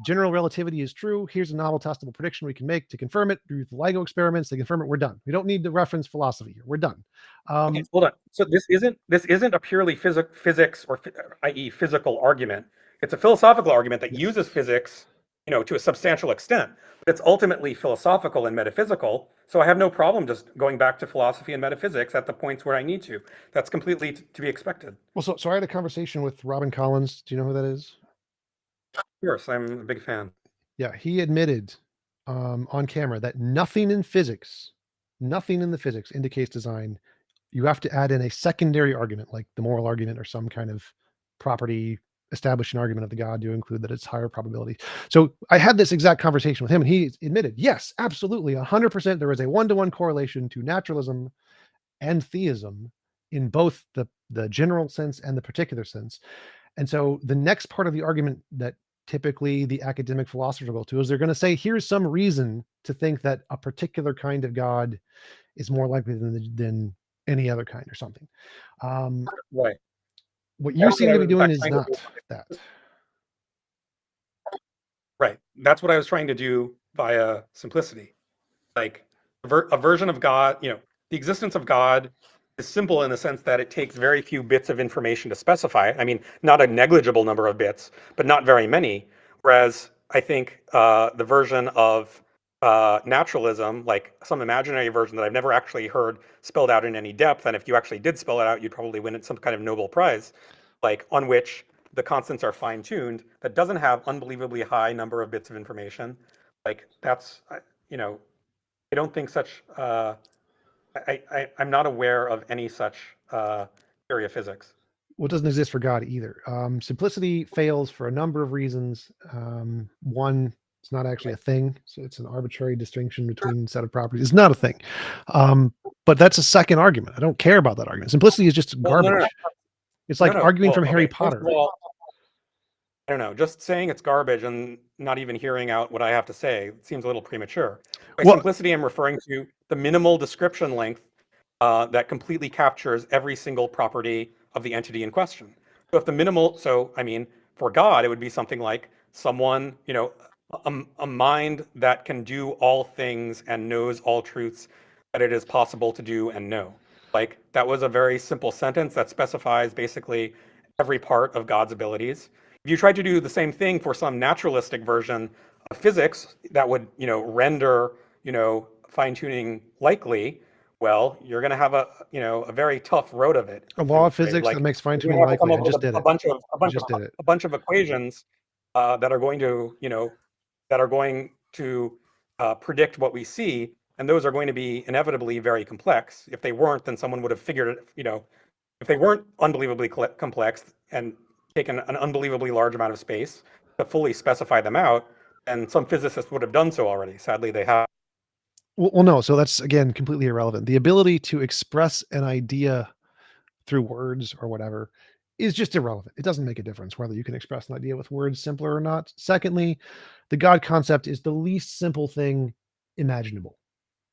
general relativity is true, here's a novel testable prediction we can make to confirm it through the LIGO experiments. They confirm it. We're done. We don't need to reference philosophy here. We're done. Okay, hold on. So this isn't a purely physics or i.e. physical argument. It's a philosophical argument that uses physics, to a substantial extent. But it's ultimately philosophical and metaphysical. So I have no problem just going back to philosophy and metaphysics at the points where I need to. That's completely to be expected. Well, so I had a conversation with Robin Collins. Do you know who that is? Of course, I'm a big fan. Yeah, he admitted on camera that nothing in the physics indicates design. You have to add in a secondary argument, like the moral argument or some kind of property establishing argument of the God to include that it's higher probability. So I had this exact conversation with him, and he admitted, yes, absolutely, 100%. There is a one-to-one correlation to naturalism and theism in both the general sense and the particular sense. And so the next part of the argument that typically the academic philosophers will go to is they're going to say, here's some reason to think that a particular kind of God is more likely than any other kind or something. Right. What you seem to be doing is not that. Right. That's what I was trying to do via simplicity. Like a version of God, the existence of God is simple in the sense that it takes very few bits of information to specify. I mean, not a negligible number of bits, but not very many. Whereas I think the version of naturalism, like some imaginary version that I've never actually heard spelled out in any depth, and if you actually did spell it out, you'd probably win some kind of Nobel Prize, like on which the constants are fine-tuned, that doesn't have unbelievably high number of bits of information. Like that's, I don't think such. I'm not aware of any such theory of physics. Well, it doesn't exist for God either. Simplicity fails for a number of reasons. One, it's not actually a thing, so it's an arbitrary distinction between a set of properties. It's not a thing. But that's a second argument. I don't care about that argument. Simplicity is just garbage. No. It's like arguing from Harry Potter. I don't know. Just saying it's garbage and not even hearing out what I have to say seems a little premature. By simplicity, I'm referring to the minimal description length that completely captures every single property of the entity in question. So if the minimal, for God, it would be something like someone, a mind that can do all things and knows all truths that it is possible to do and know. Like that was a very simple sentence that specifies basically every part of God's abilities. If you tried to do the same thing for some naturalistic version of physics that would, render, fine-tuning likely, well, you're going to have a very tough road of it. A I'm law of afraid. physics Like that makes fine you're tuning going to have to come likely. up I with just did a it. bunch of I just did it. a bunch of equations that are going to predict what we see, and those are going to be inevitably very complex. If they weren't, then someone would have figured it. If they weren't unbelievably complex and taken an unbelievably large amount of space to fully specify them out, and some physicists would have done so already. Sadly, they have. Well, no. So that's again completely irrelevant. The ability to express an idea through words or whatever is just irrelevant. It doesn't make a difference whether you can express an idea with words simpler or not. Secondly, the God concept is the least simple thing imaginable.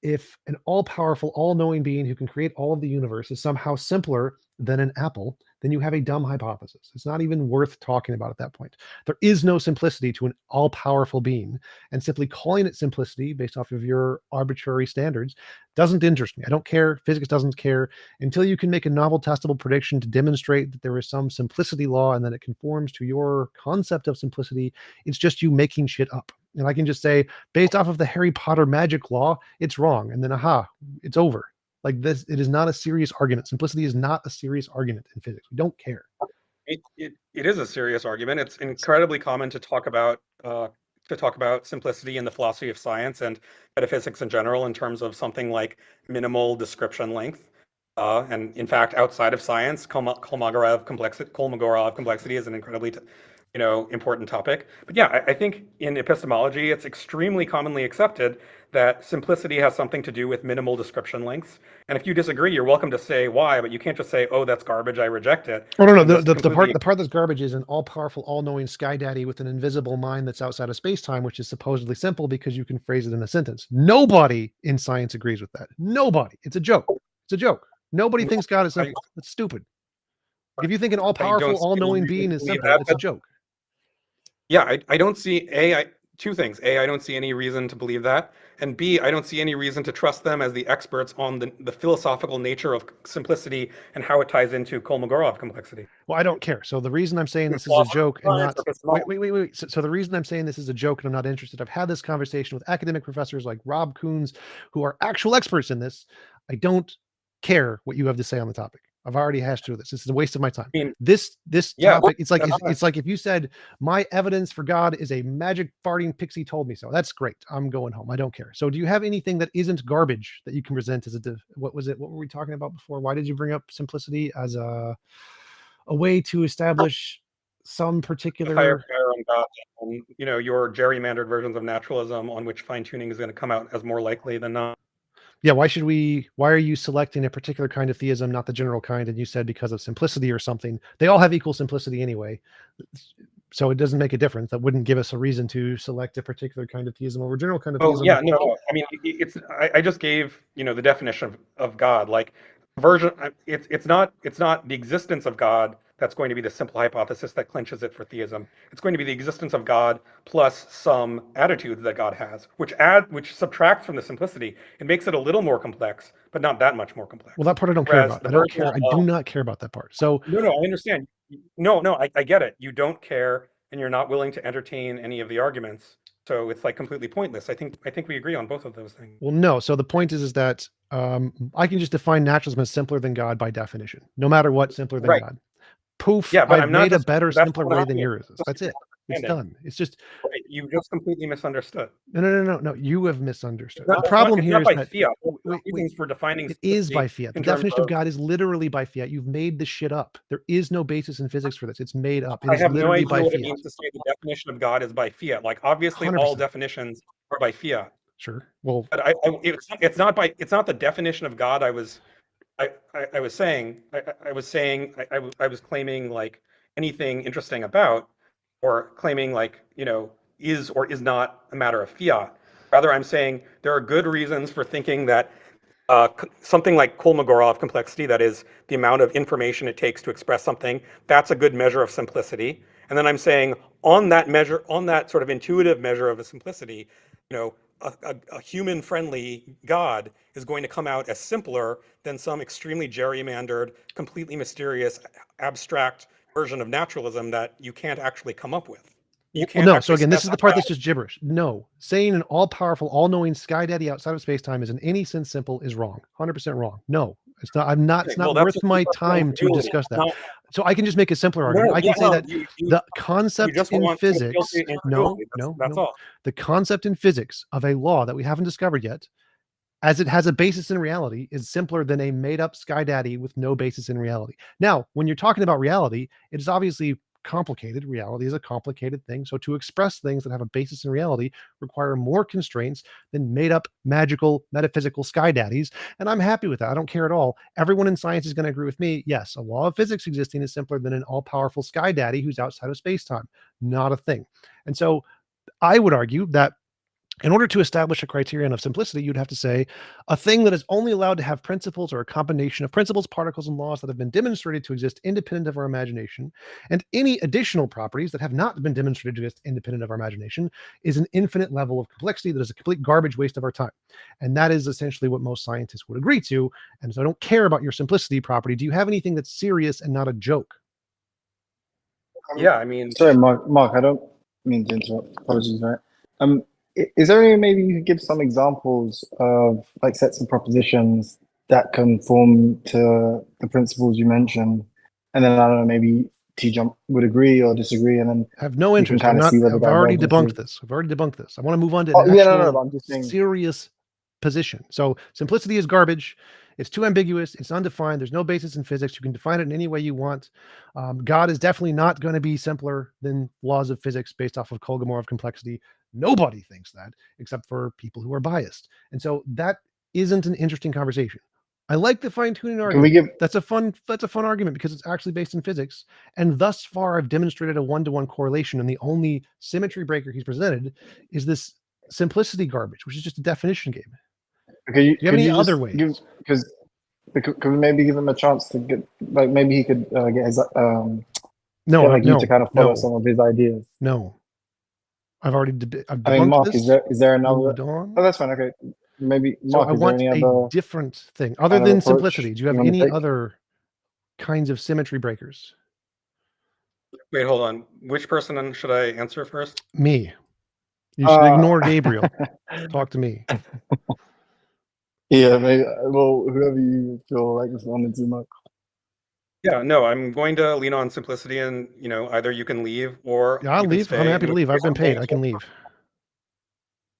If an all-powerful, all-knowing being who can create all of the universe is somehow simpler than an apple, then you have a dumb hypothesis. It's not even worth talking about at that point. There is no simplicity to an all-powerful being, and simply calling it simplicity based off of your arbitrary standards doesn't interest me. I don't care. Physics doesn't care until you can make a novel testable prediction to demonstrate that there is some simplicity law and that it conforms to your concept of simplicity. It's just you making shit up. And I can just say, based off of the Harry Potter magic law, it's wrong. And then, aha, it's over. Like this, it is not a serious argument. Simplicity is not a serious argument in physics. We don't care. It is a serious argument. It's incredibly common to talk about simplicity in the philosophy of science and metaphysics in general in terms of something like minimal description length. And in fact, outside of science, Kolmogorov complexity is an incredibly important topic. But yeah, I think in epistemology, it's extremely commonly accepted that simplicity has something to do with minimal description lengths. And if you disagree, you're welcome to say why, but you can't just say, "Oh, that's garbage. I reject it." Oh no, no. And just The completely part that's garbage is an all-powerful, all-knowing sky daddy with an invisible mind that's outside of space-time, which is supposedly simple because you can phrase it in a sentence. Nobody in science agrees with that. Nobody. It's a joke. It's a joke. Nobody thinks God is I, simple. That's stupid. If you think an I all-powerful, don't see any all-knowing reason being to is believe simple, that. it's a But joke. yeah, I don't see two things. A, I don't see any reason to believe that. And B, I don't see any reason to trust them as the experts on the philosophical nature of simplicity and how it ties into Kolmogorov complexity. Well, I don't care. So the reason I'm saying In this is a philosophy joke of and science or not epistemology. wait. So the reason I'm saying this is a joke and I'm not interested, I've had this conversation with academic professors like Rob Coons, who are actual experts in this. I don't care what you have to say on the topic. I've already hashed through this. This is a waste of my time. I mean, This yeah, topic, it's like and it's like if you said my evidence for God is a magic farting pixie told me so. That's great. I'm going home. I don't care. So do you have anything that isn't garbage that you can present as what was it? What were we talking about before? Why did you bring up simplicity as a way to establish some higher particular power on God, and your gerrymandered versions of naturalism on which fine tuning is going to come out as more likely than not. yeah, why are you selecting a particular kind of theism, not the general kind? And you said because of simplicity or something. They all have equal simplicity anyway. So it doesn't make a difference. That wouldn't give us a reason to select a particular kind of theism over general kind of Oh theism. yeah, no. I mean, I just gave the definition of God. Like it's not the existence of God that's going to be the simple hypothesis that clinches it for theism. It's going to be the existence of God plus some attitudes that God has, which subtracts from the simplicity. It makes it a little more complex, but not that much more complex. Well, that part I don't care Whereas about. the I don't version care. I do not care about that part. So no, I understand. No, I get it. You don't care, and you're not willing to entertain any of the arguments. So it's like completely pointless. I think we agree on both of those things. well, no. So the point is that I can just define naturalism as simpler than God by definition, no matter what, simpler than Right. God. Poof, Yeah, but I've I'm not made a just. better, That's simpler not what way I'm than saying. yours is. Just That's it. It's misunderstanding. done. It's just Right. You just completely misunderstood. no. You have misunderstood. No, The problem it's here not is by that fiat. There are wait. reasons for defining It is by simplicity fiat. The in terms definition of of. God is literally by fiat. You've made this shit up. There is no basis in physics for this. It's made up. It I is have no literally idea by what it fiat. means to say the definition of God is by fiat. Like obviously, all 100%. definitions are by fiat. Sure. Well, But it's not the definition of God I was saying. I was claiming like anything interesting about, or claiming like is or is not a matter of fiat. Rather, I'm saying there are good reasons for thinking that something like Kolmogorov complexity, that is the amount of information it takes to express something, that's a good measure of simplicity. And then I'm saying on that measure, on that sort of intuitive measure of a simplicity, a human-friendly God is going to come out as simpler than some extremely gerrymandered, completely mysterious, abstract version of naturalism that you can't actually come up with. You Well, can't no. So actually again, this is the specify. part that's just gibberish. No, saying an all-powerful, all-knowing sky daddy outside of space-time is in any sense simple is wrong. 100% wrong. No, it's not. I'm not. Okay, It's well, not that's worth just my personal time to incredulity. discuss that. Not, So I can just make a simpler argument. no, I yeah, can say no, that the you concept just in want to appeal physics. to No, incredulity. no, That's no. all. The concept in physics of a law that we haven't discovered yet, as it has a basis in reality, is simpler than a made-up sky daddy with no basis in reality. Now, when you're talking about reality, it is obviously complicated. Reality is a complicated thing. So to express things that have a basis in reality require more constraints than made-up magical metaphysical sky daddies. And I'm happy with that. I don't care at all. Everyone in science is going to agree with me. Yes, a law of physics existing is simpler than an all-powerful sky daddy who's outside of space-time. Not a thing. And so I would argue that in order to establish a criterion of simplicity, you'd have to say a thing that is only allowed to have principles or a combination of principles, particles, and laws that have been demonstrated to exist independent of our imagination, and any additional properties that have not been demonstrated to exist independent of our imagination is an infinite level of complexity that is a complete garbage waste of our time. And that is essentially what most scientists would agree to. And so I don't care about your simplicity property. Do you have anything that's serious and not a joke? Yeah, I mean, Sorry, Mark, I don't mean to interrupt. Apologies, right? Is there any maybe you could give some examples of like sets of propositions that conform to the principles you mentioned, and then I don't know, maybe TJump would agree or disagree, and then I have no we can interest. kind of see where the I've already divergence debunked is. this. I've already debunked this. I want to move on to Oh an yeah, no, actual but I'm just saying. serious position. So simplicity is garbage. It's too ambiguous. It's undefined. There's no basis in physics. You can define it in any way you want. God is definitely not going to be simpler than laws of physics based off of Kolmogorov complexity. Nobody thinks that except for people who are biased. And so that isn't an interesting conversation. I like the fine-tuning Can we argument. give? That's a fun argument because it's actually based in physics. And thus far, I've demonstrated a one-to-one correlation. And the only symmetry breaker he's presented is this simplicity garbage, which is just a definition game. Could you, Do you have could any you other just ways? give? Because could we maybe give him a chance to get like maybe he could get his No, get like you to no, kind of follow no, some of his ideas. no. I've already I've I mean, debunked Mark, this. is there another? Moved Oh, on. that's fine. Okay, maybe So Mark, I is there want any a other different thing other kind of than approach simplicity. Do you have want to any take? other kinds of symmetry breakers? wait, hold on. Which person should I answer first? Me. You should ignore Uh, Gabriel. Talk to me. yeah, maybe. Well, whoever you feel like responding to, Mark. Yeah, no, I'm going to lean on simplicity, and either you can leave or Yeah, I'll you can leave. I'm stay. happy In to which leave. I've case, been I'm going paid. I to. can leave.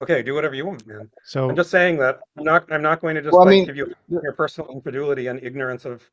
Okay, do whatever you want, man. I'm So, just saying that I'm not going to just Well, I like mean, give you your personal incredulity and ignorance of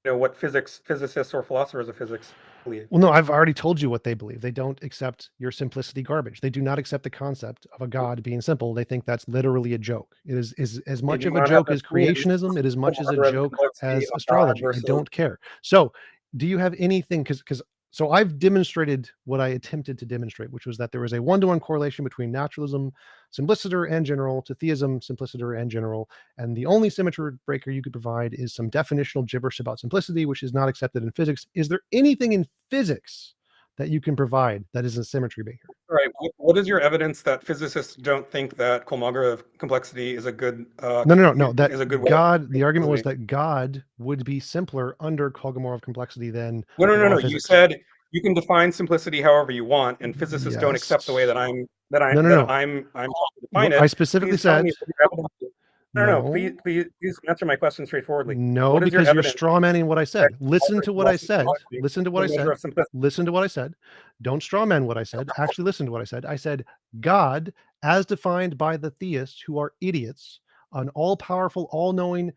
what physicists or philosophers of physics believe. well, no, I've already told you what they believe. They don't accept your simplicity garbage. They do not accept the concept of a God being simple. They think that's literally a joke. It is as They much do of a not have joke an as opinion creationism. It is of much as a algorithm joke complexity as of God astrology. I versus. don't care. So, do you have anything? Because so I've demonstrated what I attempted to demonstrate, which was that there is a one-to-one correlation between naturalism, simpliciter and general, to theism, simpliciter and general. And the only symmetry breaker you could provide is some definitional gibberish about simplicity, which is not accepted in physics. Is there anything in physics that you can provide that is a symmetry breaker? All right, what is your evidence that physicists don't think that Kolmogorov complexity is a good No. That is a good way of God, the argument was simplicity? that God would be simpler under Kolmogorov complexity than No, no, the no, law no. of You physics. said you can define simplicity however you want, and physicists don't accept the way Yes. that I'm that I No, no, that no. I'm trying to define I it. specifically Please tell me said what your evidence is. No, no, no. Please, no. please answer my question straightforwardly. No, What is your because you're evidence straw manning what I that said. Listen to what I said. complexity Listen to is what a I measure said. of simplicity? Listen to what I said. Don't straw man what I said. Actually, listen to what I said. I said, God, as defined by the theists who are idiots, an all powerful, all knowing,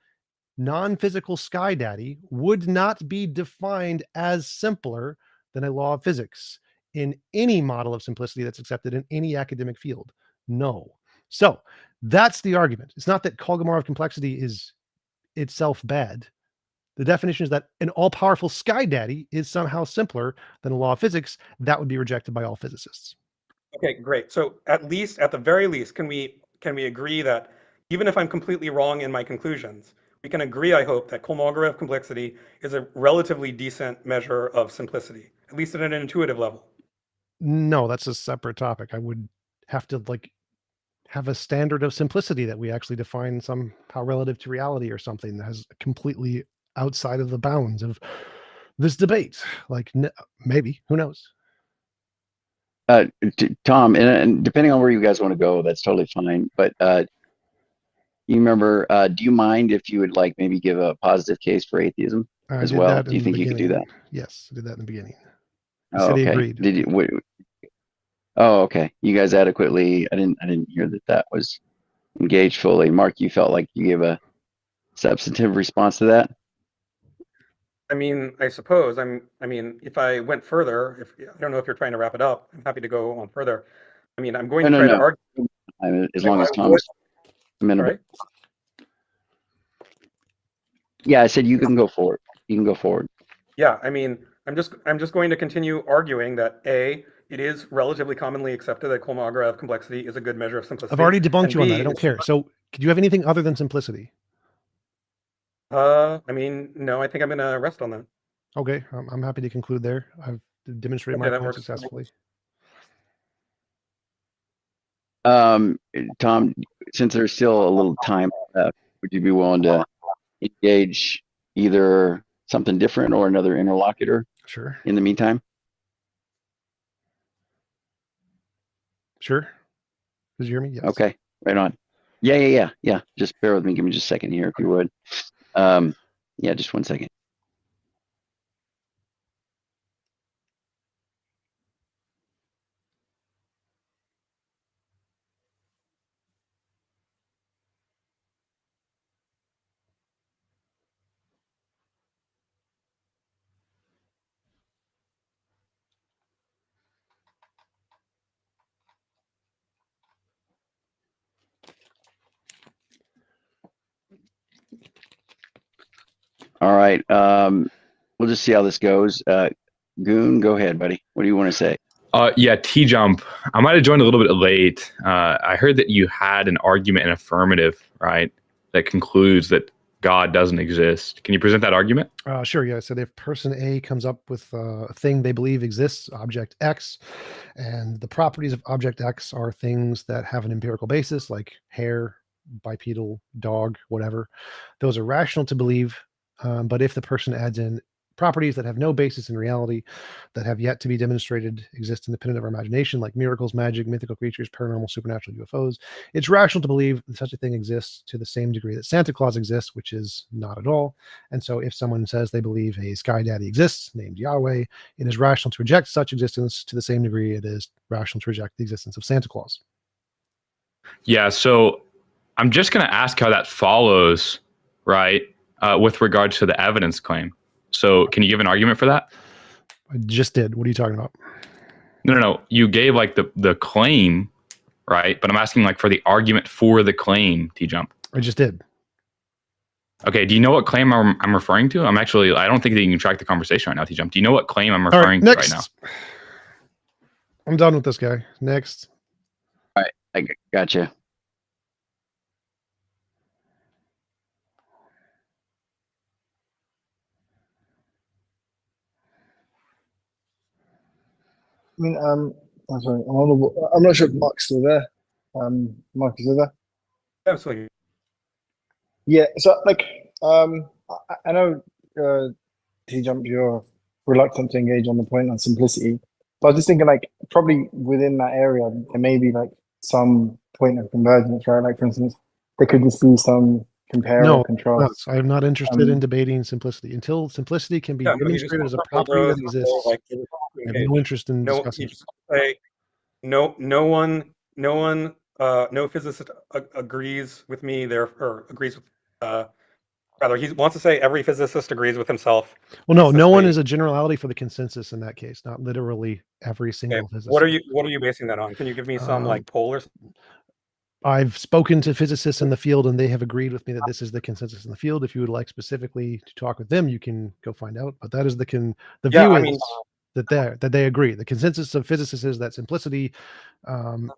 non physical sky daddy, would not be defined as simpler than a law of physics in any model of simplicity that's accepted in any academic field. No. So that's the argument. It's not that Kolmogorov complexity is itself bad. The definition is that an all-powerful sky daddy is somehow simpler than a law of physics. That would be rejected by all physicists. Okay, great. So at the very least, can we agree that even if I'm completely wrong in my conclusions, we can agree, I hope, that Kolmogorov complexity is a relatively decent measure of simplicity, at least at an intuitive level. No, that's a separate topic. I would have to have a standard of simplicity that we actually define somehow relative to reality or something that has completely outside of the bounds of this debate. Maybe, who knows? Tom, and depending on where you guys want to go, that's totally fine. But you remember, do you mind if you would like maybe give a positive case for atheism I as did well? that Do you in the think you could do beginning. that? Yes, I did that in the beginning. He Oh, said he okay. agreed. Did you? Oh, okay. You guys adequately. I didn't hear that was engaged fully. Mark, you felt like you gave a substantive response to that? I mean, I suppose I mean, if I went further, if I don't know if you're trying to wrap it up, I'm happy to go on further. I mean, I'm going No, to no, try to no. argue. As long as I would, Tom's amenable. right? Yeah, I said you can go forward. You can go forward. Yeah, I mean, I'm just going to continue arguing that A, it is relatively commonly accepted that Kolmogorov of complexity is a good measure of simplicity. I've already debunked and you on that. B, I don't care. So, could you have anything other than simplicity? I mean, no, I think I'm gonna rest on that. Okay, I'm happy to conclude there. I've demonstrated my Okay, that point works. successfully. Tom, since there's still a little time left, would you be willing to engage either something different or another interlocutor Sure. in the meantime? Sure. Did you hear me? Yes. Okay, right on. Yeah. Just bear with me. Give me just a second here, if you would. Yeah, just 1 second. All right. We'll just see how this goes. Goon, go ahead, buddy. What do you want to say? Yeah, TJump. I might have joined a little bit late. I heard that you had an argument in affirmative, right? That concludes that God doesn't exist. Can you present that argument? Sure. Yeah. I said if person A comes up with a thing they believe exists, object X, and the properties of object X are things that have an empirical basis, like hair, bipedal, dog, whatever. Those are rational to believe. But if the person adds in properties that have no basis in reality, that have yet to be demonstrated, exist independent of our imagination, like miracles, magic, mythical creatures, paranormal, supernatural, UFOs, it's rational to believe that such a thing exists to the same degree that Santa Claus exists, which is not at all. And so if someone says they believe a sky daddy exists named Yahweh, it is rational to reject such existence to the same degree it is rational to reject the existence of Santa Claus. Yeah, so I'm just going to ask how that follows, right, with regards to the evidence claim. So can you give an argument for that? I just did. What are you talking about? No. You gave like the claim, right? But I'm asking like for the argument for the claim, TJump. I just did. Okay, do you know what claim I'm referring to? I don't think that you can track the conversation right now, TJump. Do you know what claim I'm referring to right now? I'm done with this guy. Next. All right, I gotcha. I mean, I'm sorry, I'm not sure if Mark's still there. Mark, is still there? Absolutely. Yeah, so like, I know TJump, you're reluctant to engage on the point on simplicity, but I was just thinking like probably within that area there may be like some point of convergence, right? Like for instance, there could just be some compare or contrast. I'm not interested in debating simplicity until simplicity can be demonstrated as a property that exists. Like, I have no interest in discussing. No physicist agrees with me there, or agrees with. Rather, he wants to say every physicist agrees with himself. Well, no one is a generality for the consensus in that case, not literally every single physicist. What are you basing that on? Can you give me some like poll or something? I've spoken to physicists in the field and they have agreed with me that this is the consensus in the field. If you would like specifically to talk with them, you can go find out. But that is the view is that they agree. The consensus of physicists is that simplicity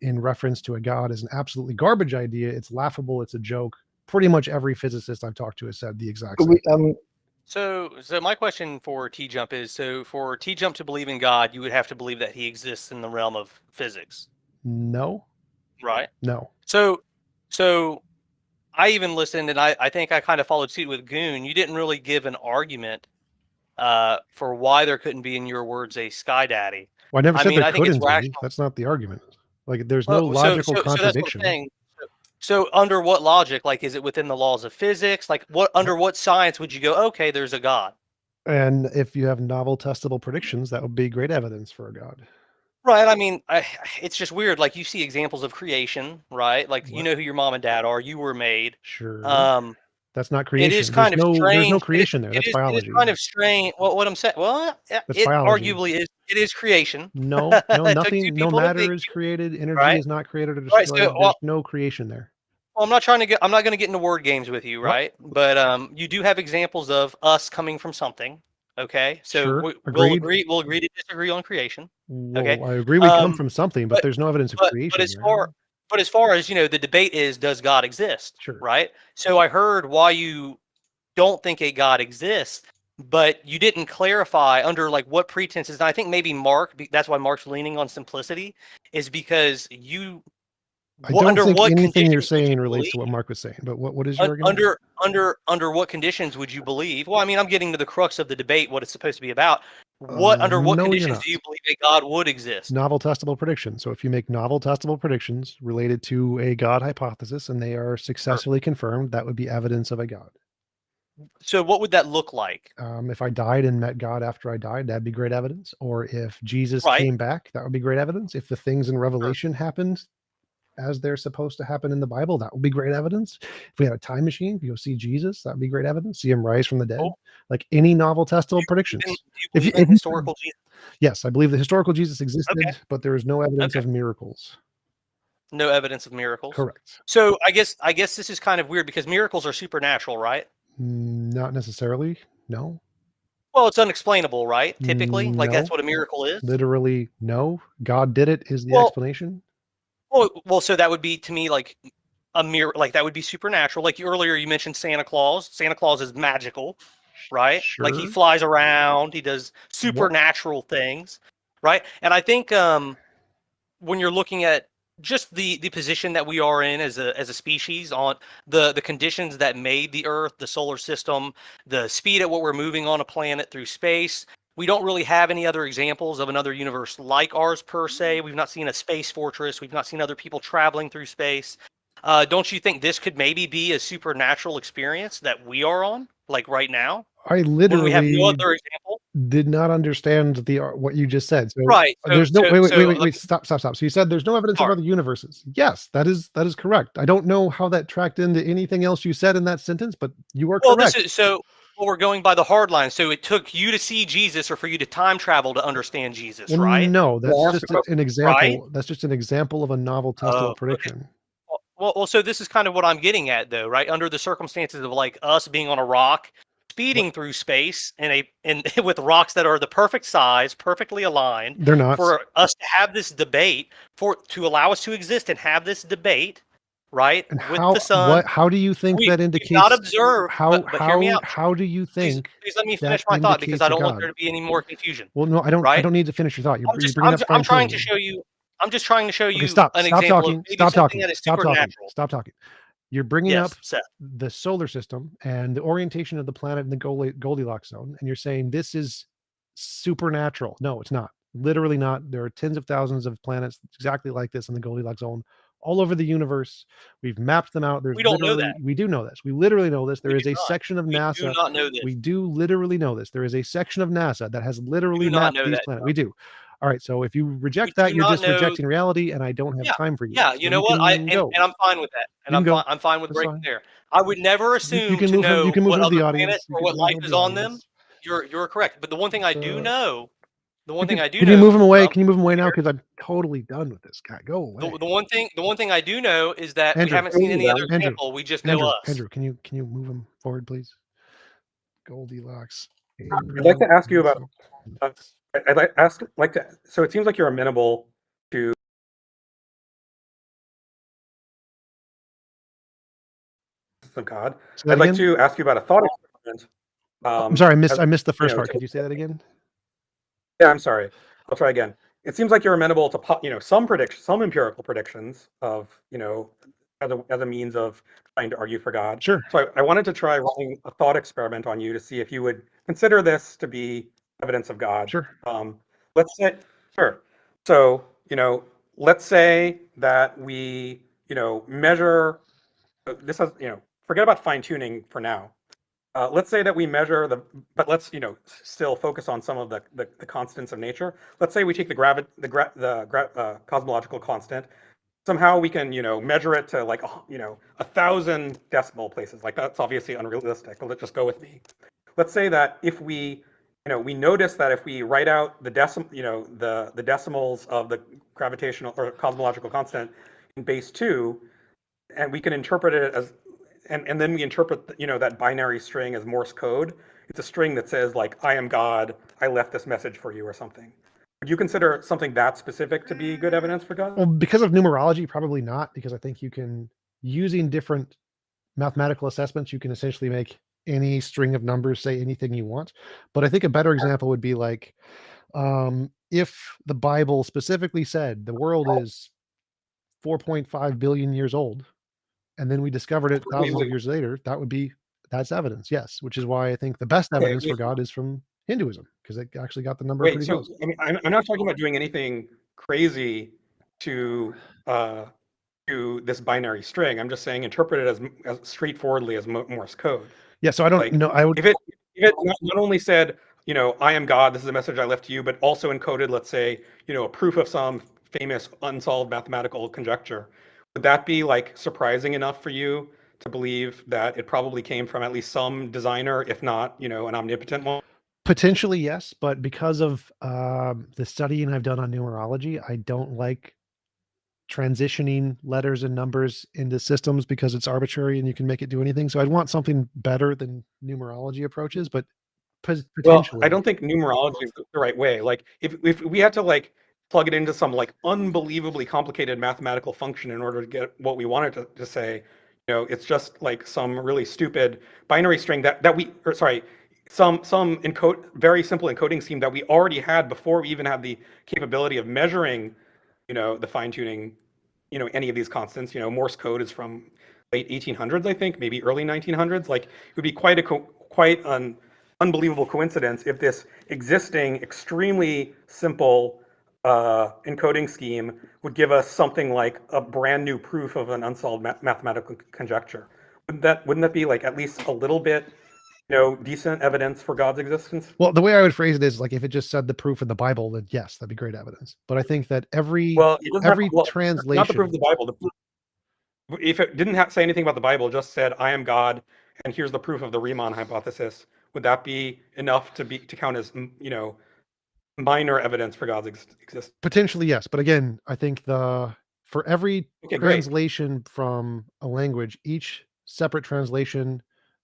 in reference to a God is an absolutely garbage idea. It's laughable. It's a joke. Pretty much every physicist I've talked to has said the exact same thing. So my question for TJump is, so for TJump to believe in God, you would have to believe that he exists in the realm of physics. No. Right? No. So I even listened, and I think I kind of followed suit with Goon. You didn't really give an argument for why there couldn't be, in your words, a sky daddy. Well, I never I said mean, there I think it's couldn't be. rational. That's not the argument. Like, there's no Well, logical so that's what I'm contradiction. saying. So under what logic? Like, is it within the laws of physics? Like, under what science would you go, okay, there's a God? And if you have novel testable predictions, that would be great evidence for a God. Right. I mean, it's just weird. Like, you see examples of creation, right? Like, you What? know who your mom and dad are. You were made. Sure. Um, That's not it is creation. kind of There's no strange. creation there. That's It is biology. kind of strange. Well, what I'm saying, well, That's it biology. arguably is. It is creation. No, It took nothing, two no people to matter make is you, created. Energy right? is not created or Right. destroyed. So, There's no creation there. well, I'm not going to get into word games with you, What? right? But you do have examples of us coming from something. Okay, so Sure. we'll Agreed. agree. We'll agree to disagree on creation. Well, Okay, I agree we come from something, but but there's no evidence of but creation as there. far as the debate is, does God exist? Sure. Right. So I heard why you don't think a God exists, but you didn't clarify under like what pretenses. And I think maybe that's why Mark's leaning on simplicity, is because you. I don't under think what anything you're conditions would you saying relates believe? to what Mark was saying. But what is your argument? Under what conditions would you believe? Well, I mean, I'm getting to the crux of the debate, what it's supposed to be about. Under what No, you're conditions not. do you believe a God would exist? Novel testable predictions. So if you make novel testable predictions related to a God hypothesis and they are successfully confirmed, that would be evidence of a God. So what would that look like? If I died and met God after I died, that'd be great evidence. Or if Jesus Right. came back, that would be great evidence. If the things in Revelation happened as they're supposed to happen in the Bible, that would be great evidence. If we had a time machine, if you go see Jesus, that would be great evidence. See him rise from the dead. Cool. Like any novel testable predictions. Do you believe in historical Jesus? Yes, I believe the historical Jesus existed, Okay. but there is no evidence Okay. of miracles. No evidence of miracles. Correct. So I guess this is kind of weird because miracles are supernatural, right? Not necessarily. No. Well, it's unexplainable, right? Typically, like that's No. what a miracle is. Literally, no. God did it is the Well- explanation. Well, so that would be to me like a miracle, like that would be supernatural. Like earlier you mentioned Santa Claus. Santa Claus is magical, right? Like he Sure. flies around, he does supernatural things, right? And I think when you're looking at just the position that we are in as a species, on the conditions that made the Earth, the solar system, the speed at what we're moving on a planet through space, we don't really have any other examples of another universe like ours per se. We've not seen a space fortress. We've not seen other people traveling through space. Don't you think this could maybe be a supernatural experience that we are on, like right now? I When we have no literally other example? did not understand what you just said. So Right. there's no So, wait, stop. So you said there's no evidence of Sorry. other universes. Yes, that is correct. I don't know how that tracked into anything else you said in that sentence, but you are Well, correct. we're going by the hard line. So it took you to see Jesus or for you to time travel to understand Jesus, Well, right? no, that's Well, just an example. Right? That's just an example of a novel testable Okay. prediction. Well, so this is kind of what I'm getting at, though, right? Under the circumstances of like us being on a rock, speeding through space, and with rocks that are the perfect size, perfectly aligned, They're not. for us to have this debate, to allow us to exist and have this debate, right? And With the sun. how do you think that We've indicates not observed. how but hear me out. how do you think Please let me that finish my thought because I indicates a don't want God? there to be any more confusion. Well, no, I don't Right? need to finish your thought. You're bringing up I'm fine trying to tuning. show you. I'm just trying to show you Okay, stop an example talking. of maybe Stop something talking. that is Stop talking. supernatural. Stop talking. You're bringing Yes, up Seth. the solar system and the orientation of the planet in the Goldilocks zone, and you're saying this is supernatural. No, it's not. Literally not. There are tens of thousands of planets exactly like this in the Goldilocks zone all over the universe. We've mapped them out. There's We don't know literally, that. we do know this. We literally know this. There We is do a not. section of We do NASA. not know this. We do literally know this. There is a section of NASA that has literally do not mapped know these that, planets. John. We do. All right. So if you reject We that, do you're not just know- rejecting reality, and I don't have time for you. Yeah, So you know what? can go. And I'm fine with that. And You can go. I'm fine with That's right fine. there. I would never assume You can to move him. know You can move what him to the other audience. planets You or can what move life him to is the on them. audience. You're correct. But the one thing I do know, Can you move him away? Can you move him away now? Because I'm totally done with this guy. Go away. The one thing I do know is that Andrew. we haven't seen any other Andrew. example. We just know us. Andrew, can you move him forward, please? Goldilocks. I'd like to ask you about. So it seems like you're amenable to of God. I'd like to ask you about a thought experiment. I'm sorry, I missed the first part. Could you say that again? Yeah, I'm sorry. I'll try again. It seems like you're amenable to some empirical predictions of as a means of trying to argue for God. Sure. So I wanted to try running a thought experiment on you to see if you would consider this to be evidence of God. Sure. Let's say Sure. So, let's say that we, measure this has, forget about fine tuning for now. Let's say that we measure but let's, still focus on some of the constants of nature. Let's say we take the cosmological constant. Somehow we can, measure it to like, 1,000 decimal places. Like that's obviously unrealistic, but let's just go with me. Let's say that if we, we notice that if we write out the the decimals of the gravitational or cosmological constant in base 2, and we can interpret it as, and then we interpret, that binary string as Morse code. It's a string that says like, I am God, I left this message for you or something. Would you consider something that specific to be good evidence for God? Well, because of numerology, probably not, because I think you can, using different mathematical assessments, you can essentially make any string of numbers say anything you want. But I think a better example would be like, if the Bible specifically said the world is 4.5 billion years old, and then we discovered it Wait, thousands of wait, years later, that's evidence, yes. Which is why I think the best okay, evidence for God is from Hinduism, because it actually got the number wait. pretty So, close. I mean, I'm not talking about doing anything crazy to uh, to this binary string. I'm just saying interpret it as straightforwardly as Morse code. Yeah, so I don't Like know. I would if it not only said, I am God, this is a message I left to you, but also encoded, let's say, a proof of some famous unsolved mathematical conjecture, would that be like surprising enough for you to believe that it probably came from at least some designer, if not, an omnipotent one? potentially yes, but because of the studying I've done on numerology, I don't like transitioning letters and numbers into systems because it's arbitrary and you can make it do anything. So I'd want something better than numerology approaches, but Well, I potentially. don't think numerology is the right way. Like if we had to like plug it into some like unbelievably complicated mathematical function in order to get what we wanted to say, it's just like some really stupid binary string some very simple encoding scheme that we already had before we even had the capability of measuring, the fine tuning, any of these constants. Morse code is from late 1800s, I think, maybe early 1900s. Like it would be quite an unbelievable coincidence if this existing extremely simple encoding scheme would give us something like a brand new proof of an unsolved mathematical conjecture. Wouldn't that be like at least a little bit, decent evidence for God's existence? Well, the way I would phrase it is like if it just said the proof in the Bible, then yes, that'd be great evidence. But I think that every Well, it doesn't have, well, not the proof of translation, the Bible. If it didn't say anything about the Bible, just said, "I am God, and here's the proof of the Riemann hypothesis," would that be enough to count as, minor evidence for God's existence? potentially yes. But again, I think for every Okay, great. translation from a language, each separate translation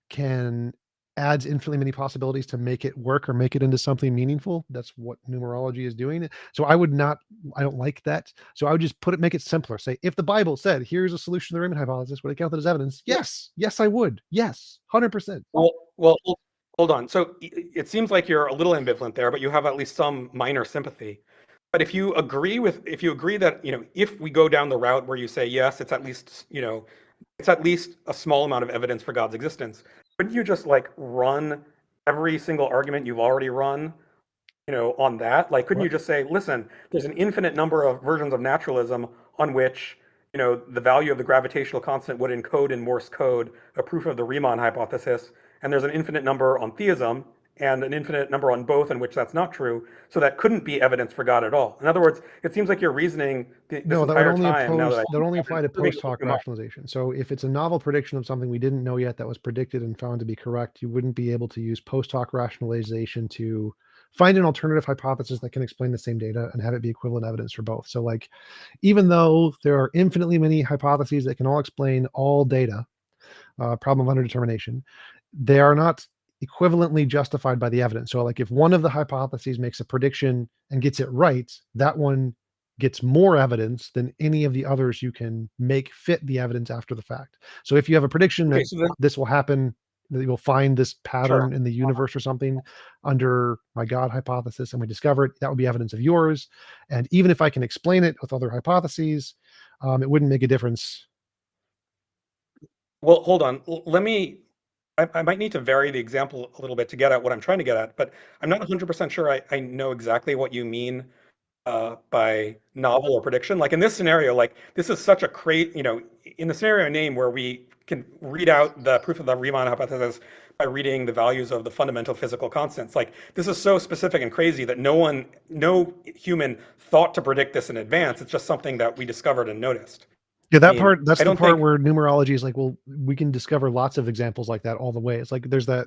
can adds infinitely many possibilities to make it work or make it into something meaningful. That's what numerology is doing. So I don't like that. So I would just make it simpler. Say, if the Bible said, here's a solution to the Riemann hypothesis, would it count that as evidence? Yes. Yes, I would. Yes. 100%. Well, hold on. So it seems like you're a little ambivalent there, but you have at least some minor sympathy. But if you agree that, if we go down the route where you say, yes, it's at least a small amount of evidence for God's existence, wouldn't you just like run every single argument you've already run, on that? Like, couldn't you just say, listen, there's an infinite number of versions of naturalism on which, the value of the gravitational constant would encode in Morse code a proof of the Riemann hypothesis, and there's an infinite number on theism and an infinite number on both in which that's not true, so that couldn't be evidence for God at all. In other words, it seems like you're reasoning this No, that would entire only time, now that apply to proving it post hoc too much. rationalization. So if it's a novel prediction of something we didn't know yet that was predicted and found to be correct, you wouldn't be able to use post hoc rationalization to find an alternative hypothesis that can explain the same data and have it be equivalent evidence for both. So like, even though there are infinitely many hypotheses that can all explain all data, problem of underdetermination, they are not equivalently justified by the evidence. So like if one of the hypotheses makes a prediction and gets it right, that one gets more evidence than any of the others you can make fit the evidence after the fact. So if you have a prediction Okay, that so then, this will happen, that you will find this sure. pattern in the universe or something under my God hypothesis, and we discover it, that would be evidence of yours. And even if I can explain it with other hypotheses, it wouldn't make a difference. Well, hold on. Let me. I might need to vary the example a little bit to get at what I'm trying to get at, but I'm not 100% sure I know exactly what you mean by novel or prediction. Like in this scenario, like this is such a in the scenario name where we can read out the proof of the Riemann hypothesis by reading the values of the fundamental physical constants. Like this is so specific and crazy that no human thought to predict this in advance. It's just something that we discovered and noticed. Yeah, I mean, that's I the don't part think where numerology is like, well, we can discover lots of examples like that all the way. It's like there's I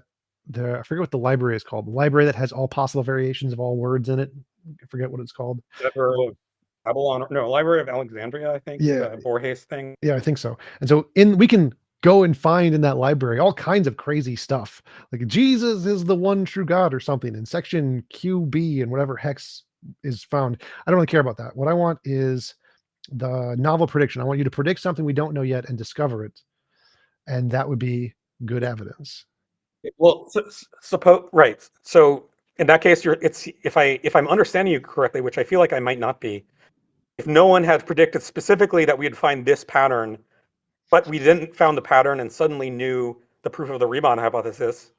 forget what the library is called. The library that has all possible variations of all words in it. I forget what it's called. Library of Babylon, no, Library of Alexandria, I think, Yeah. the Borges thing. Yeah, I think so. And so we can go and find in that library all kinds of crazy stuff. Like Jesus is the one true God or something in section QB and whatever hex is found. I don't really care about that. What I want is the novel prediction. I want you to predict something we don't know yet and discover it. And that would be good evidence. Well, suppose right. So in that case, if I'm understanding you correctly, which I feel like I might not be, if no one had predicted specifically that we'd find this pattern, but we didn't found the pattern and suddenly knew the proof of the Riemann hypothesis,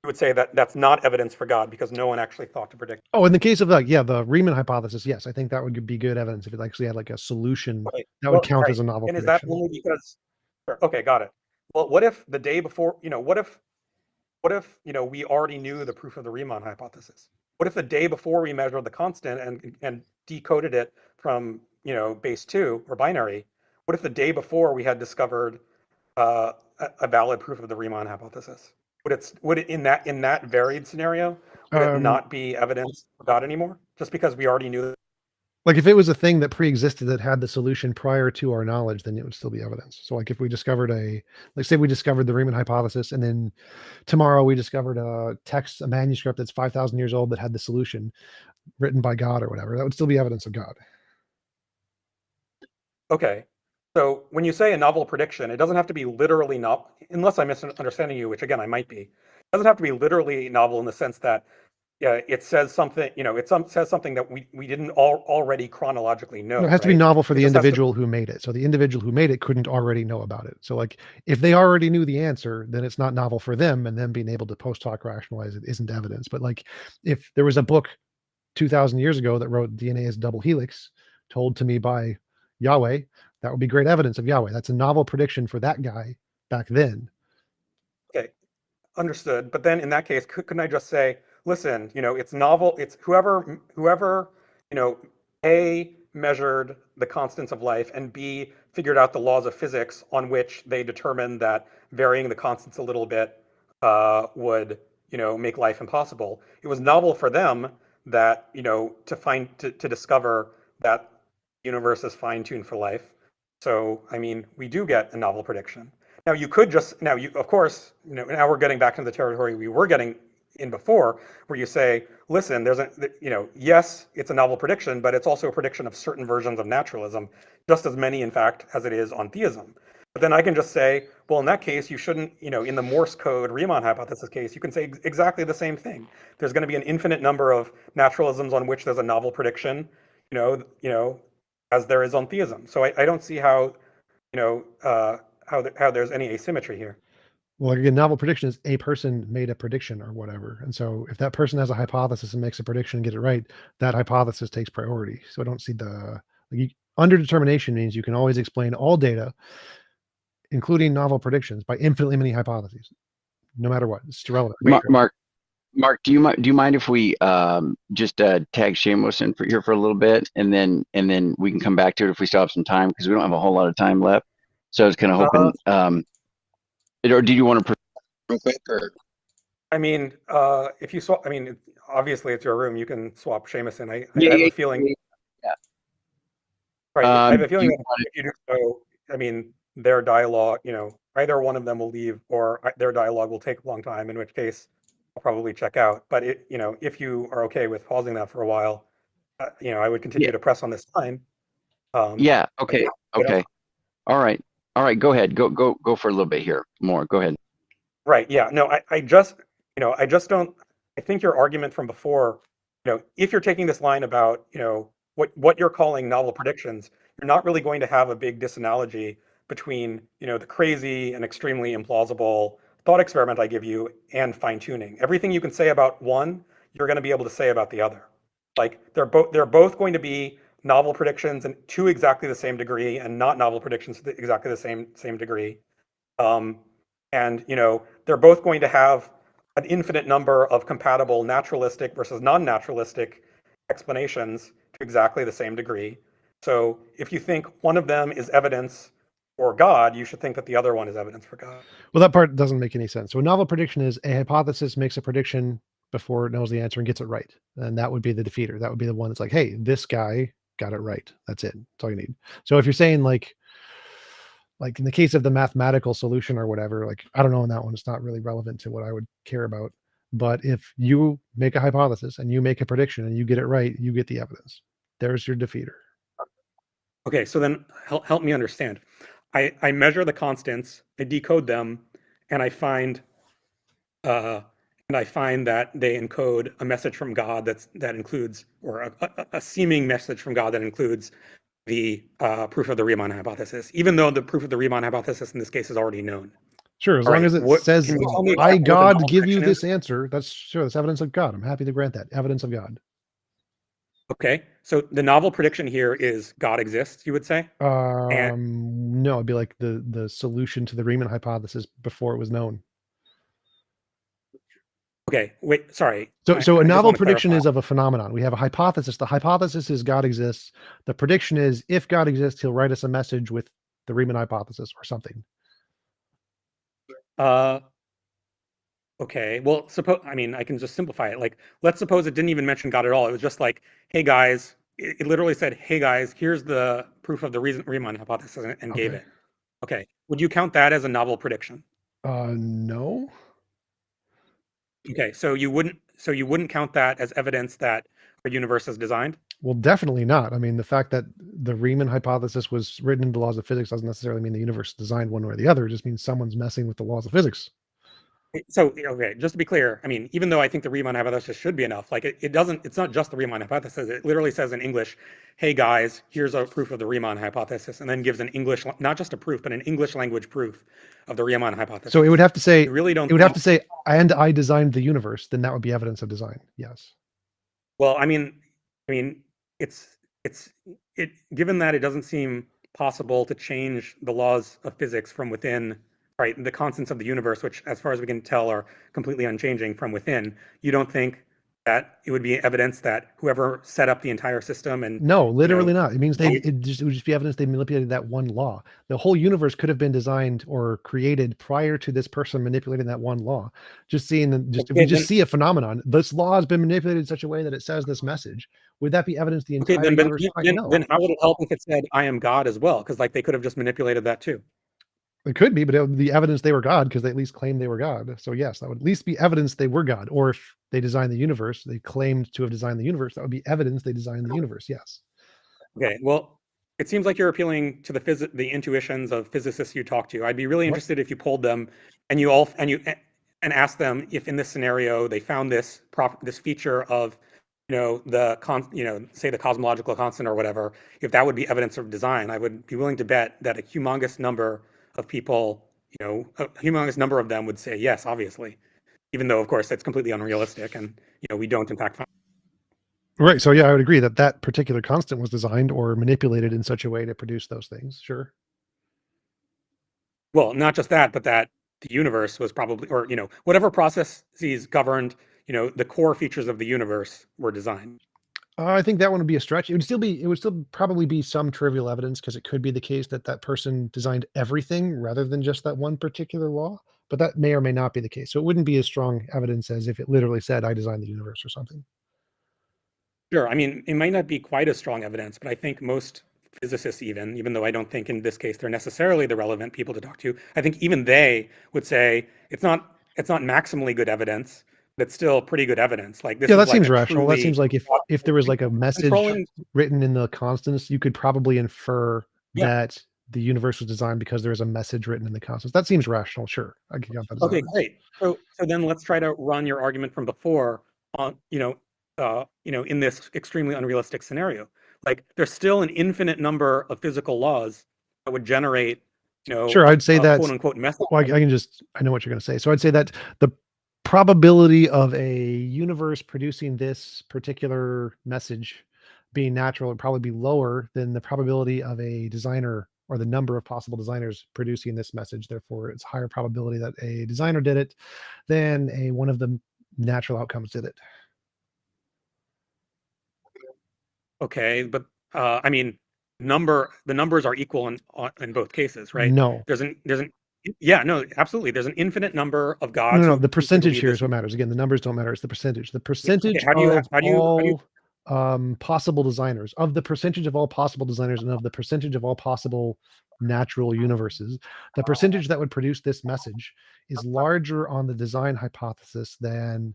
you would say that that's not evidence for God because no one actually thought to predict. Oh, in the case of the Riemann hypothesis, yes, I think that would be good evidence if it actually had like a solution that would count as a novel And prediction. is that only because? Okay, got it. Well, what if the day before? What if we already knew the proof of the Riemann hypothesis? What if the day before we measured the constant and decoded it from base 2 or binary? What if the day before we had discovered a valid proof of the Riemann hypothesis? Would it in that varied scenario would it not be evidence for God anymore? Just because we already knew that? Like if it was a thing that pre-existed that had the solution prior to our knowledge, then it would still be evidence. So like if we discovered say we discovered the Riemann hypothesis and then tomorrow we discovered a manuscript that's 5,000 years old that had the solution written by God or whatever, that would still be evidence of God. Okay. So when you say a novel prediction, it doesn't have to be literally novel, unless I'm misunderstanding you, which again I might be. It doesn't have to be literally novel in the sense that it says something, says something that we didn't already chronologically know. No, it has to be novel for It the just has to- individual who made it. So the individual who made it couldn't already know about it. So like if they already knew the answer, then it's not novel for them, and them being able to post hoc rationalize it isn't evidence. But like if there was a book 2,000 years ago that wrote DNA is a double helix told to me by Yahweh, that would be great evidence of Yahweh. That's a novel prediction for that guy back then. Okay, understood. But then in that case, couldn't I just say, listen, it's novel. It's whoever, A, measured the constants of life, and B, figured out the laws of physics on which they determined that varying the constants a little bit would, make life impossible. It was novel for them that, to discover that the universe is fine-tuned for life. So, I mean, we do get a novel prediction. Now you could of course, now we're getting back into the territory we were getting in before, where you say, listen, yes, it's a novel prediction, but it's also a prediction of certain versions of naturalism, just as many, in fact, as it is on theism. But then I can just say, well, in that case, you shouldn't, in the Morse code Riemann hypothesis case, you can say exactly the same thing. There's going to be an infinite number of naturalisms on which there's a novel prediction, as there is on theism. So I don't see how, how there's any asymmetry here. Well, again, novel prediction is a person made a prediction or whatever. And so if that person has a hypothesis and makes a prediction and get it right, that hypothesis takes priority. So I don't see underdetermination means you can always explain all data, including novel predictions, by infinitely many hypotheses, no matter what. It's irrelevant. Mark, do you mind if we just tag Shameless in here for a little bit, and then we can come back to it if we still have some time, because we don't have a whole lot of time left. So I was kind of hoping, or do you want to real quick? Or? I mean, if you swap, obviously it's your room. You can swap Seamus in. I have a feeling. Yeah. Right. I have a feeling that if you do so, their dialogue, either one of them will leave, or their dialogue will take a long time. In which case, I'll probably check out. But if you are okay with pausing that for a while, I would continue to press on this line. Yeah. Okay. Okay. All right. Go ahead. Go for a little bit here. More. Go ahead. Right. Yeah. No. I just don't. I think your argument from before, if you're taking this line about, what you're calling novel predictions, you're not really going to have a big disanalogy between, the crazy and extremely implausible thought experiment I give you and fine tuning. Everything you can say about one, you're going to be able to say about the other. Like they're both going to be novel predictions and to exactly the same degree, and not novel predictions to exactly the same degree. And they're both going to have an infinite number of compatible naturalistic versus non-naturalistic explanations to exactly the same degree. So if you think one of them is evidence for God, you should think that the other one is evidence for God. Well, that part doesn't make any sense. So a novel prediction is a hypothesis makes a prediction before it knows the answer and gets it right. And that would be the defeater. That would be the one that's like, hey, this guy got it right. That's it. That's all you need. So if you're saying like in the case of the mathematical solution or whatever, like, I don't know on that one, it's not really relevant to what I would care about. But if you make a hypothesis and you make a prediction and you get it right, you get the evidence. There's your defeater. Okay, so then help me understand. I measure the constants, I decode them, and I find that they encode a message from God that includes, or a seeming message from God that includes the proof of the Riemann hypothesis, even though the proof of the Riemann hypothesis in this case is already known. Sure, as All long right, as it what- says, can you tell me I, what the God, novel give you prediction is? this answer, that's sure, that's evidence of God. I'm happy to grant that. Evidence of God. Okay, so the novel prediction here is God exists, you would say? No, it'd be like the solution to the Riemann hypothesis before it was known. Okay, wait, sorry. So I a just novel wanna prediction clarify. is of a phenomenon. We have a hypothesis. The hypothesis is God exists. The prediction is if God exists, he'll write us a message with the Riemann hypothesis or something. Okay, well, I can just simplify it. Like, let's suppose it didn't even mention God at all. It was just like, hey guys, it literally said, hey guys, here's the proof of the Riemann hypothesis, and gave Okay. it. Okay, would you count that as a novel prediction? No. Okay, so you wouldn't count that as evidence that our universe is designed? Well, definitely not. I mean, the fact that the Riemann hypothesis was written into laws of physics doesn't necessarily mean the universe is designed one way or the other. It just means someone's messing with the laws of physics. So, okay, just to be clear, I mean, even though I think the Riemann hypothesis should be enough, like it doesn't, it's not just the Riemann hypothesis. It literally says in English, hey guys, here's a proof of the Riemann hypothesis, and then gives an English, not just a proof, but an English language proof of the Riemann hypothesis. So it would have to say, You really don't it would have think- to say, and I designed the universe, then that would be evidence of design. Yes. Well, I mean, it's given that it doesn't seem possible to change the laws of physics from within, right? The constants of the universe, which, as far as we can tell, are completely unchanging from within. You don't think that it would be evidence that whoever set up the entire system and No, literally not. It means it would just be evidence they manipulated that one law. The whole universe could have been designed or created prior to this person manipulating that one law. Just seeing if we just see a phenomenon, this law has been manipulated in such a way that it says this message. Would that be evidence the entire universe? No. then how would it help if it said I am God as well? Because like they could have just manipulated that too. It could be, but it would be evidence they were God because they at least claimed they were God. So yes, that would at least be evidence they were God. Or if they designed the universe, they claimed to have designed the universe, that would be evidence they designed the universe. Yes. Okay, well, it seems like you're appealing to the intuitions of physicists you talk to. I'd be really interested if you polled them and asked them if in this scenario they found this feature of say the cosmological constant or whatever, if that would be evidence of design. I would be willing to bet that a humongous number of people, a humongous number of them would say yes, obviously, even though of course that's completely unrealistic, and we don't in fact find. Right. So yeah, I would agree that that particular constant was designed or manipulated in such a way to produce those things. Sure. Well, not just that, but that the universe was probably, or whatever processes governed, the core features of the universe were designed. I think that one would be a stretch. It would still probably be some trivial evidence because it could be the case that that person designed everything rather than just that one particular law. But that may or may not be the case. So it wouldn't be as strong evidence as if it literally said, I designed the universe or something. Sure. I mean, it might not be quite as strong evidence, but I think most physicists, even though I don't think in this case they're necessarily the relevant people to talk to, I think even they would say it's not maximally good evidence, but it's still pretty good evidence. Like this. Yeah, that is like seems a rational. That truly seems like if there was like a message written in the constants, you could probably infer that the universe was designed because there is a message written in the constants. That seems rational. Sure, I can count that as Okay, evidence. great. So then let's try to run your argument from before on, in this extremely unrealistic scenario. Like there's still an infinite number of physical laws that would generate, Sure, I'd say that quote unquote message. well, I know what you're going to say. So I'd say that the probability of a universe producing this particular message being natural would probably be lower than the probability of a designer or the number of possible designers producing this message. Therefore, it's higher probability that a designer did it than one of the natural outcomes did it. Okay, but I mean, the numbers are equal in both cases, right? No. There's an yeah, no, absolutely. There's an infinite number of gods. No, who the percentage believe here this. is what matters. Again, the numbers don't matter. It's the percentage. The Okay, percentage how do you of how do you all possible designers, of the percentage of all possible designers, and of the percentage of all possible natural universes, the percentage that would produce this message is larger on the design hypothesis than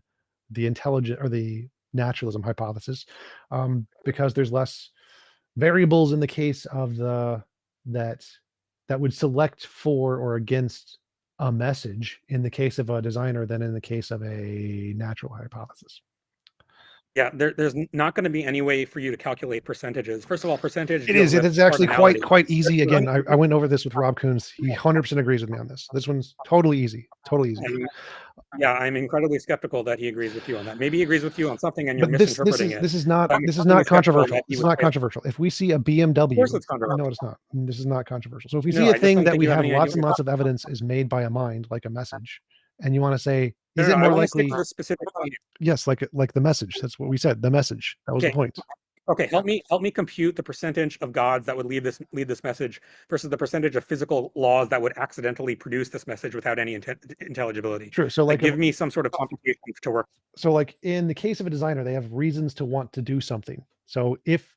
the intelligent or the naturalism hypothesis, because there's less variables in the case of that that would select for or against a message in the case of a designer than in the case of a natural hypothesis. Yeah, there's not going to be any way for you to calculate percentages. First of all, percentage It deals is. It with is actually cardinality. quite easy. Again, I went over this with Rob Coons. He 100% agrees with me on this. This one's totally easy. Totally easy. Yeah, I'm incredibly skeptical that he agrees with you on that. Maybe he agrees with you on something and you're But this misinterpreting it. is not I'm controversial. skeptical that he This is would not say- controversial. If we see a BMW, Of course it's controversial. no, it's not. This is not controversial. So if we No, see I a just thing don't that think we you have have any lots idea and what lots of evidence is made by a mind, like a message, and you want to say, No, is no, it I more want to stick likely? to the specific point. Yes, like the message. That's what we said. The message. That was the Okay. point. Okay, help me compute the percentage of gods that would lead this message versus the percentage of physical laws that would accidentally produce this message without any intelligibility. True. So like give me some sort of computation to work. So like in the case of a designer, they have reasons to want to do something. So if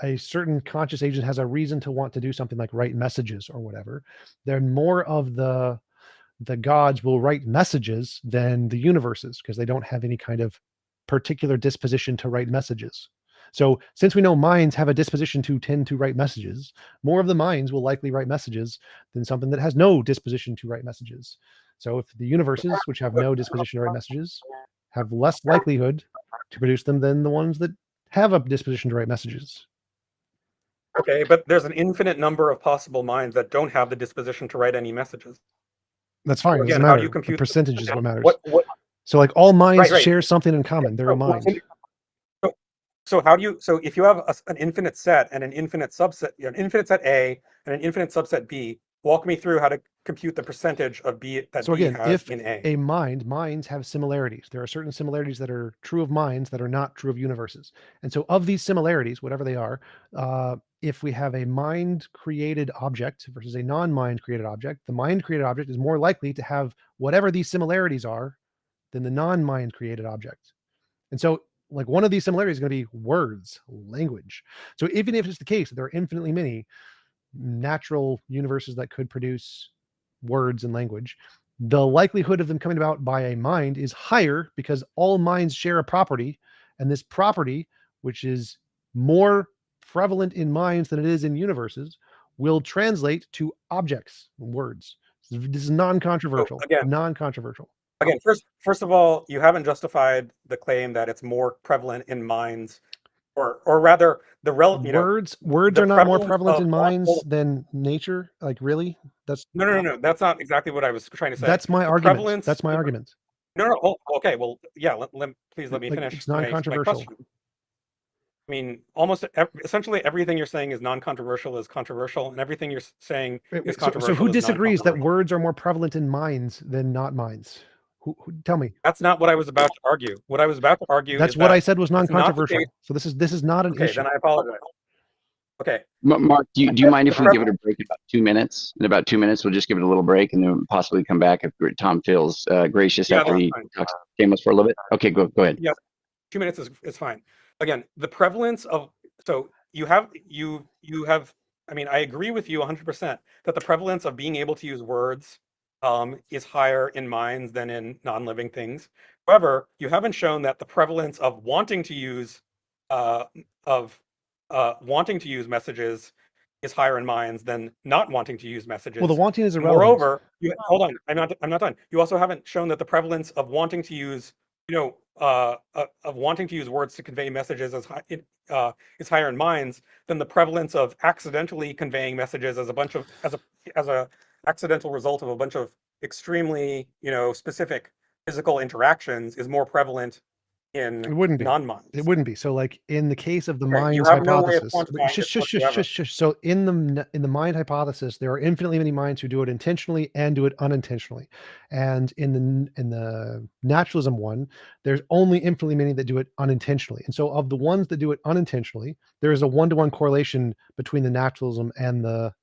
a certain conscious agent has a reason to want to do something like write messages or whatever, then more of the gods will write messages than the universes because they don't have any kind of particular disposition to write messages. So since we know minds have a disposition to tend to write messages, more of the minds will likely write messages than something that has no disposition to write messages. So if the universes, which have no disposition to write messages, have less likelihood to produce them than the ones that have a disposition to write messages. Okay, but there's an infinite number of possible minds that don't have the disposition to write any messages. That's fine. It Again, doesn't how do matter. you The compute percentage is what matters. what So like all minds Right. share something in common. They're a mind. So how do you, so if you have an infinite set and an infinite subset, you have an infinite set A and an infinite subset B, walk me through how to compute the percentage of B that So B again, has if in A. minds have similarities. There are certain similarities that are true of minds that are not true of universes. And so of these similarities, whatever they are, if we have a mind created object versus a non-mind created object, the mind created object is more likely to have whatever these similarities are than the non-mind created object. And so like one of these similarities is going to be words, language. So even if it's the case that there are infinitely many natural universes that could produce words and language, the likelihood of them coming about by a mind is higher because all minds share a property. And this property, which is more prevalent in minds than it is in universes, will translate to objects, words. This is non-controversial. again- Non-controversial. Again, first of all, you haven't justified the claim that it's more prevalent in minds, or rather the Words the are not more prevalence prevalent of in all- minds than nature. Like really? That's No. That's not exactly what I was trying to say. that's my The argument. prevalence- That's my argument. No. Oh, okay. Well, yeah. Please let me Like, finish. it's my non-controversial. question. I mean, essentially everything you're saying is non-controversial is controversial, and everything you're saying is controversial. So who is disagrees that non-controversial. words are more prevalent in minds than not minds? Who tell me? That's not what I was about to argue. What I was about to argue That's is what that I said was it's not the non-controversial. case- So this is not an Okay, issue. then I apologize. Okay. Mark, do you mind if we give it a break in about 2 minutes? In about 2 minutes, we'll just give it a little break and then possibly come back if Tom feels gracious Yeah, after that's he fine. talks shameless for a little bit. Okay, go ahead. Yeah, 2 minutes is fine. Again, the prevalence of you have. I mean, I agree with you 100% that the prevalence of being able to use words is higher in minds than in non-living things. However, you haven't shown that the prevalence of wanting to use messages is higher in minds than not wanting to use messages. Well, the wanting is irrelevant. Moreover, hold on, I'm not done. You also haven't shown that the prevalence of wanting to use, of wanting to use words to convey messages is higher in minds than the prevalence of accidentally conveying messages as a accidental result of a bunch of extremely specific physical interactions is more prevalent It in wouldn't be. non-minds. It wouldn't be. So, like in the case of the Okay, you mind's have no way of hypothesis, quantifying this whatsoever. So in the mind hypothesis, there are infinitely many minds who do it intentionally and do it unintentionally, and in the naturalism one, there's only infinitely many that do it unintentionally. And so, of the ones that do it unintentionally, there is a 1-to-1 correlation between the naturalism and the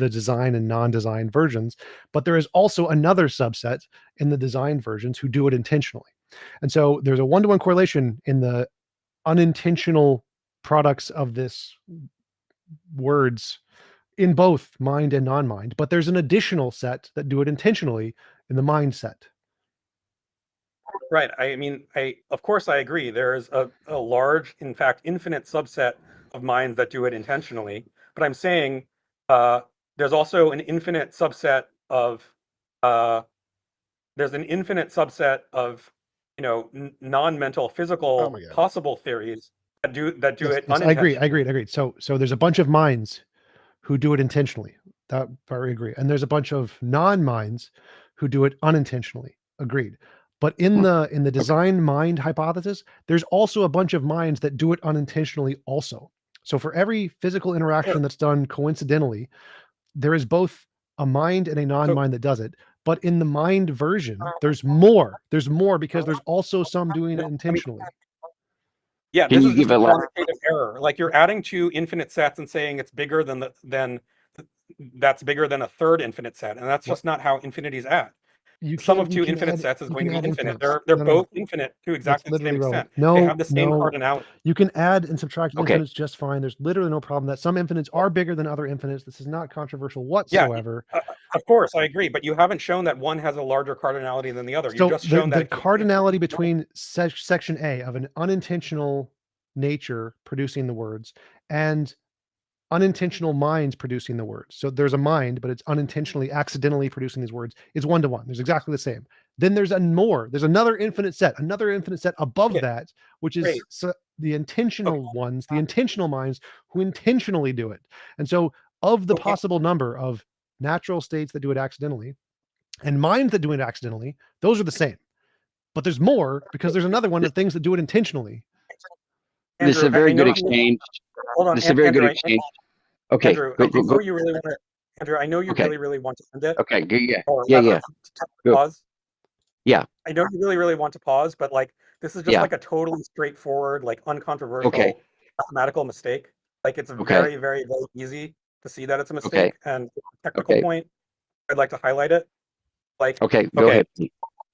design and non-design versions, but there is also another subset in the design versions who do it intentionally. And so there's a 1-to-1 correlation in the unintentional products of this words in both mind and non-mind, but there's an additional set that do it intentionally in the mind set. Right. I mean, of course I agree. There's a large, in fact, infinite subset of minds that do it intentionally. But I'm saying there's also an infinite subset of non-mental physical my God. possible theories that do Yes, it yes, I agree. unintentionally. So there's a bunch of minds who do it intentionally. That part we agree. And there's a bunch of non-minds who do it unintentionally. Agreed. But in the design mind hypothesis, there's also a bunch of minds that do it unintentionally also. So for every physical interaction that's done coincidentally, there is both a mind and a non-mind that does it. But in the mind version, there's more. There's more because there's also some doing it intentionally. Yeah, Can this you is just give a a lot? quantitative error. Like you're adding two infinite sets and saying it's bigger than that's bigger than a third infinite set, and that's just not how infinities add. You The sum can of two infinite add, sets is you going can to be add infinite. infinites. They're No. both infinite to That's exactly the same literally relevant. extent. They No, have the same cardinality. you can add and subtract Okay. infinites just fine. There's literally no problem that some infinites are bigger than other infinites. This is not controversial Yeah, whatsoever. of course, I agree, but you haven't shown that one has a larger cardinality than the other. You've So just shown the that cardinality between section A of an unintentional nature producing the words and unintentional minds producing the words. So there's a mind, but it's unintentionally, accidentally producing these words. It's 1-to-1. There's exactly the same. Then there's another infinite set above Yeah. that, which is Great. the intentional ones, the intentional minds who intentionally do it. And so, of the Okay. possible number of natural states that do it accidentally and minds that do it accidentally, those are the same. But there's more because there's another one of things that do it intentionally. This is Andrew, a very I know good exchange. Hold on, This is a very good Andrew. exchange. Okay, Andrew, go, I go, know go. you really want to. Andrew, I know you Okay. really want to end it. Okay, yeah, Or yeah, rather, yeah. Go. pause. Yeah. I know you really want to pause, but like this is just Yeah. like a totally straightforward, like uncontroversial Okay. mathematical mistake. Like it's Okay. very, very, very easy to see that it's a mistake. And technical Okay. point, I'd like to highlight it. Like Okay, go ahead.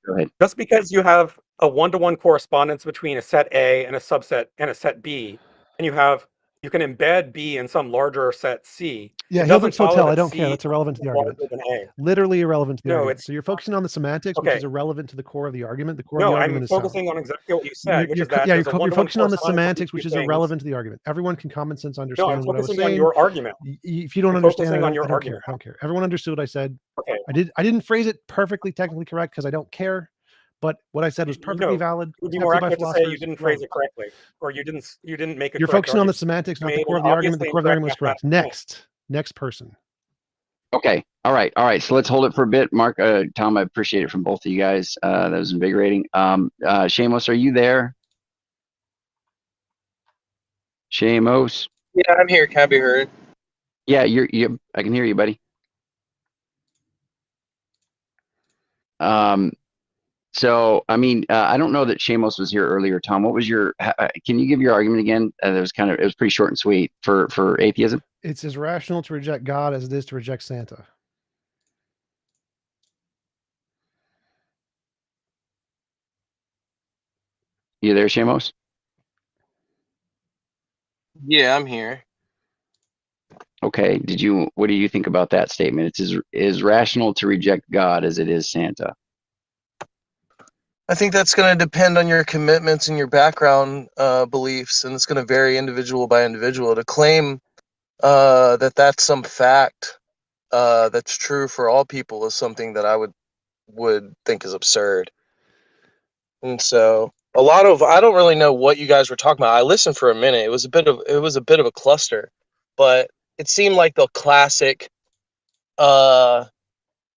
Go ahead. just because you have a 1-to-1 correspondence between a set A and a subset and a set B, and you can embed B in some larger set C. Yeah, it doesn't Hilbert's follow Hotel. that I don't C care. That's irrelevant to the is argument. larger than A. Literally irrelevant to the No, argument. it's So you're focusing on the semantics, which okay. is irrelevant to the core of the argument. The core of No, the I'm argument is sound. focusing on exactly what you said, which You're is that there's a you're 1-to-1 focusing on the correspondence semantics, between which is two things. irrelevant to the argument. Everyone can common sense No, understand I'm what I was focusing on saying. your argument. If you don't I'm understand, focusing I on your don't care. argument. I don't care. Everyone understood what I said. Okay. I didn't phrase it perfectly technically correct because I don't care, but what I said was perfectly valid. It would be more accepted by accurate to say you philosophers. didn't phrase it correctly, or you didn't make it You're correct focusing on the argument. semantics, You not the made core an of the argument. The obviously core of the argument was incorrect correct. Next person. Okay. All right. So let's hold it for a bit. Mark, Tom, I appreciate it from both of you guys. That was invigorating. Shamos, are you there? Shamos? Yeah, I'm here. Can I be heard? Yeah, I can hear you, buddy. So, I mean, I don't know that Shamos was here earlier. Tom, what was can you give your argument again? It was pretty short and sweet for atheism. It's as rational to reject God as it is to reject Santa. You there, Shamos? Yeah, I'm here. Okay. What do you think about that statement? It's as rational to reject God as it is Santa. I think that's going to depend on your commitments and your background beliefs, and it's going to vary individual by individual. To claim that that's some fact that's true for all people is something that I would think is absurd. And so I don't really know what you guys were talking about. I listened for a minute. It was a bit of a cluster, but it seemed like the classic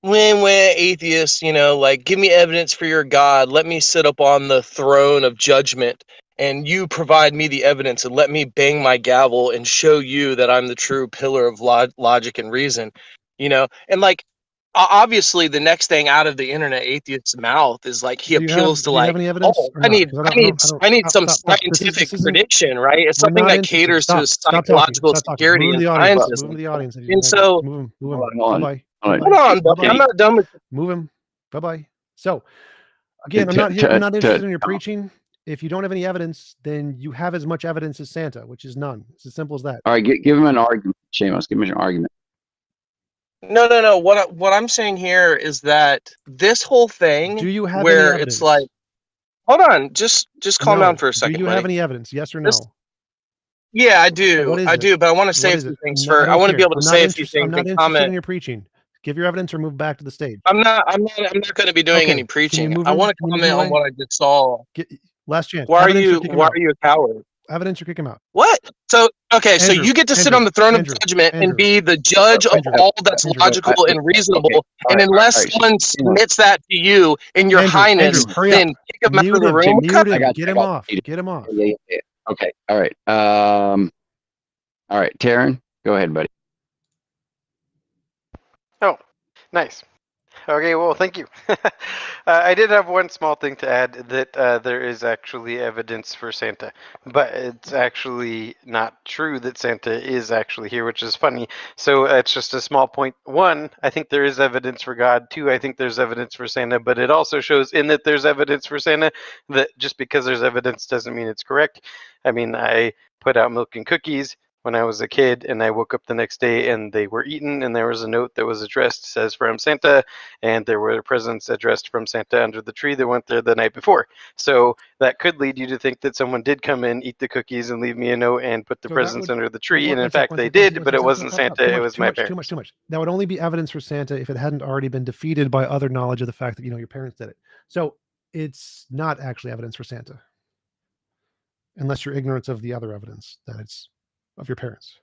when atheists, like, give me evidence for your God, let me sit up on the throne of judgment, and you provide me the evidence, and let me bang my gavel and show you that I'm the true pillar of logic and reason, and like, obviously the next thing out of the internet atheist's mouth is like, he appeals to do you have like, any evidence oh, or I not? need, 'Cause I need, I need some stop. This scientific isn't. prediction, right? It's We're something not that interested. caters to Stop talking. psychological Stop talking. security Move and the audience. scientism. Move the audience. And so, move him. Hold Bye on. bye. Hold hold on, Duffy, Okay. I'm not done with Move him. Bye bye. So again, I'm not interested in your preaching. If you don't have any evidence, then you have as much evidence as Santa, which is none. It's as simple as that. All right, give him an argument, Seamus. Give him an argument. No. What I'm saying here is that this whole thing, Do you have where any it's evidence? like, hold on, just calm down for a Do second, you buddy. have any evidence? Yes or no? This- Yeah, I do. What is I it? do, but I want to say What a is few it? things No, I first. I don't want to be care. able to say a few I'm things not and interested in comment. your preaching. Give your evidence or move back to the stage. I'm not going to be doing Okay. any Can you preaching. move I him? want to Can you move comment him on away? what I just saw. Last chance. Why are Evidence or you kick him out. a coward? Evidence or kick him out. What? So okay, so Andrew, you get to sit on the throne of judgment and be the judge of Andrew, all that's Andrew, logical and reasonable. Okay. And unless someone submits that to you in your highness, hurry then up. kick him out of the room. Mute him. I got Get you. him off. Get him off. Yeah. Okay. All right. All right, Taryn, go ahead, buddy. Oh, nice. Okay, well, thank you. I did have one small thing to add, that there is actually evidence for Santa, but it's actually not true that Santa is actually here, which is funny. So it's just a small point. One, I think there is evidence for God. Two, I think there's evidence for Santa, but it also shows in that there's evidence for Santa that just because there's evidence doesn't mean it's correct. I mean, I put out milk and cookies when I was a kid, and I woke up the next day and they were eaten, and there was a note that was addressed, says from Santa, and there were presents addressed from Santa under the tree that went there the night before. So that could lead you to think that someone did come in, eat the cookies, and leave me a note and put the presents under the tree. And in fact, they did, but it wasn't Santa, it was my parents. Too much. That would only be evidence for Santa if it hadn't already been defeated by other knowledge of the fact that, your parents did it. So it's not actually evidence for Santa. Unless you're ignorant of the other evidence that it's of your parents.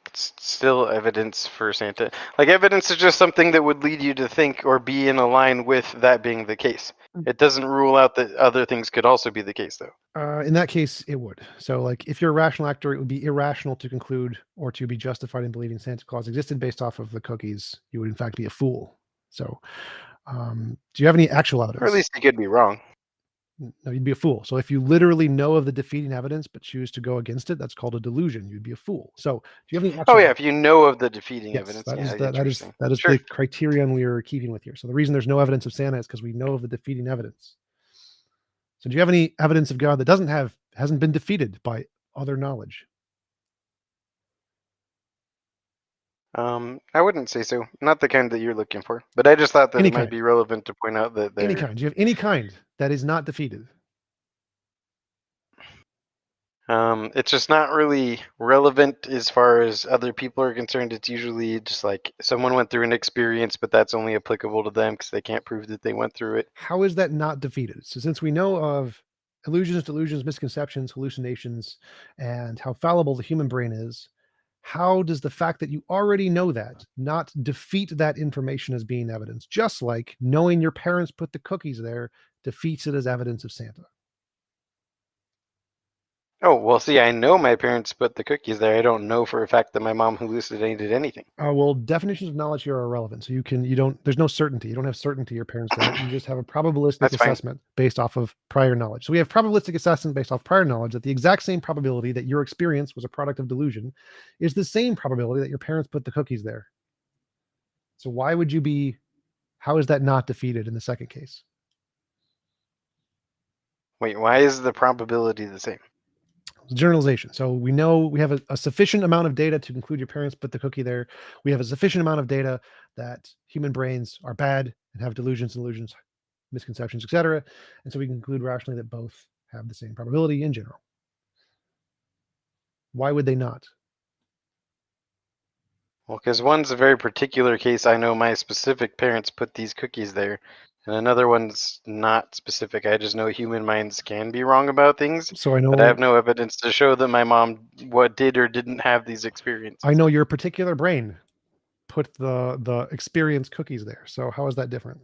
It's still evidence for Santa. Like, evidence is just something that would lead you to think or be in a line with that being the case. It doesn't rule out that other things could also be the case, though. In that case, it would. So, like, if you're a rational actor, it would be irrational to conclude or to be justified in believing Santa Claus existed based off of the cookies. You would, in fact, be a fool. So, do you have any actual evidence? Or at least you could be wrong. No, you'd be a fool. So if you literally know of the defeating evidence but choose to go against it, that's called a delusion. You'd be a fool. So do you have any actual if you know of the defeating evidence. That is Sure. the criterion we are keeping with here. So the reason there's no evidence of Santa is because we know of the defeating evidence. So do you have any evidence of God that hasn't been defeated by other knowledge? I wouldn't say so. Not the kind that you're looking for. But I just thought that it might be relevant to point out that any kind. Do you have any kind that is not defeated? It's just not really relevant as far as other people are concerned. It's usually just like someone went through an experience, but that's only applicable to them because they can't prove that they went through it. How is that not defeated? So since we know of illusions, delusions, misconceptions, hallucinations, and how fallible the human brain is, how does the fact that you already know that not defeat that information as being evidence? Just like knowing your parents put the cookies there defeats it as evidence of Santa. Oh, well, see, I know my parents put the cookies there. I don't know for a fact that my mom hallucinated anything. Well, definitions of knowledge here are irrelevant. So there's no certainty. You don't have certainty your parents did it. You just have a probabilistic assessment based off of prior knowledge. So we have probabilistic assessment based off prior knowledge that the exact same probability that your experience was a product of delusion is the same probability that your parents put the cookies there. So how is that not defeated in the second case? Wait, why is the probability the same? Generalization. So we know we have a sufficient amount of data to conclude your parents put the cookie there. We have a sufficient amount of data that human brains are bad and have delusions, misconceptions, etc. And so we can conclude rationally that both have the same probability in general. Why would they not? Well, because one's a very particular case. I know my specific parents put these cookies there. And another one's not specific. I just know human minds can be wrong about things. So I know, but I have no evidence to show that my mom did or didn't have these experiences. I know your particular brain put the experience cookies there. So how is that different?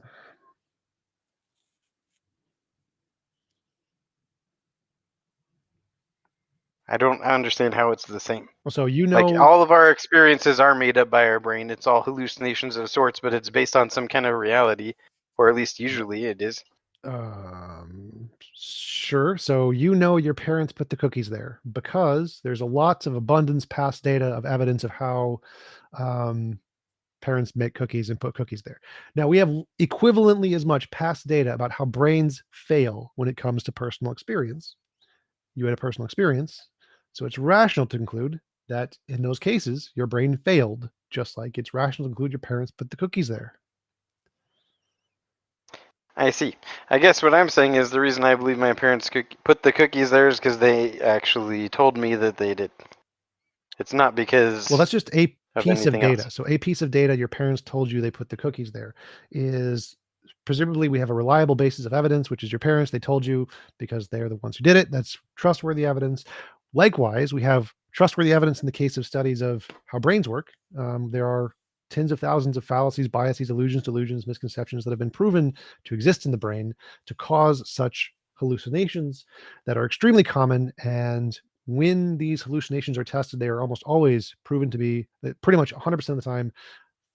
I don't understand how it's the same. Well, so Like all of our experiences are made up by our brain. It's all hallucinations of sorts, but it's based on some kind of reality, or at least usually it is. Sure. So your parents put the cookies there because there's a lots of abundance past data of evidence of how parents make cookies and put cookies there. Now we have equivalently as much past data about how brains fail when it comes to personal experience. You had a personal experience, so it's rational to conclude that in those cases your brain failed, just like it's rational to conclude your parents put the cookies there. I see. I guess what I'm saying is the reason I believe my parents put the cookies there is because they actually told me that they did. It's not because Well, that's just a piece of anything data. else. So a piece of data your parents told you they put the cookies there is presumably we have a reliable basis of evidence, which is your parents. They told you because they're the ones who did it. That's trustworthy evidence. Likewise, we have trustworthy evidence in the case of studies of how brains work. There are tens of thousands of fallacies, biases, illusions, delusions, misconceptions that have been proven to exist in the brain to cause such hallucinations that are extremely common. And when these hallucinations are tested, they are almost always proven to be, pretty much 100% of the time,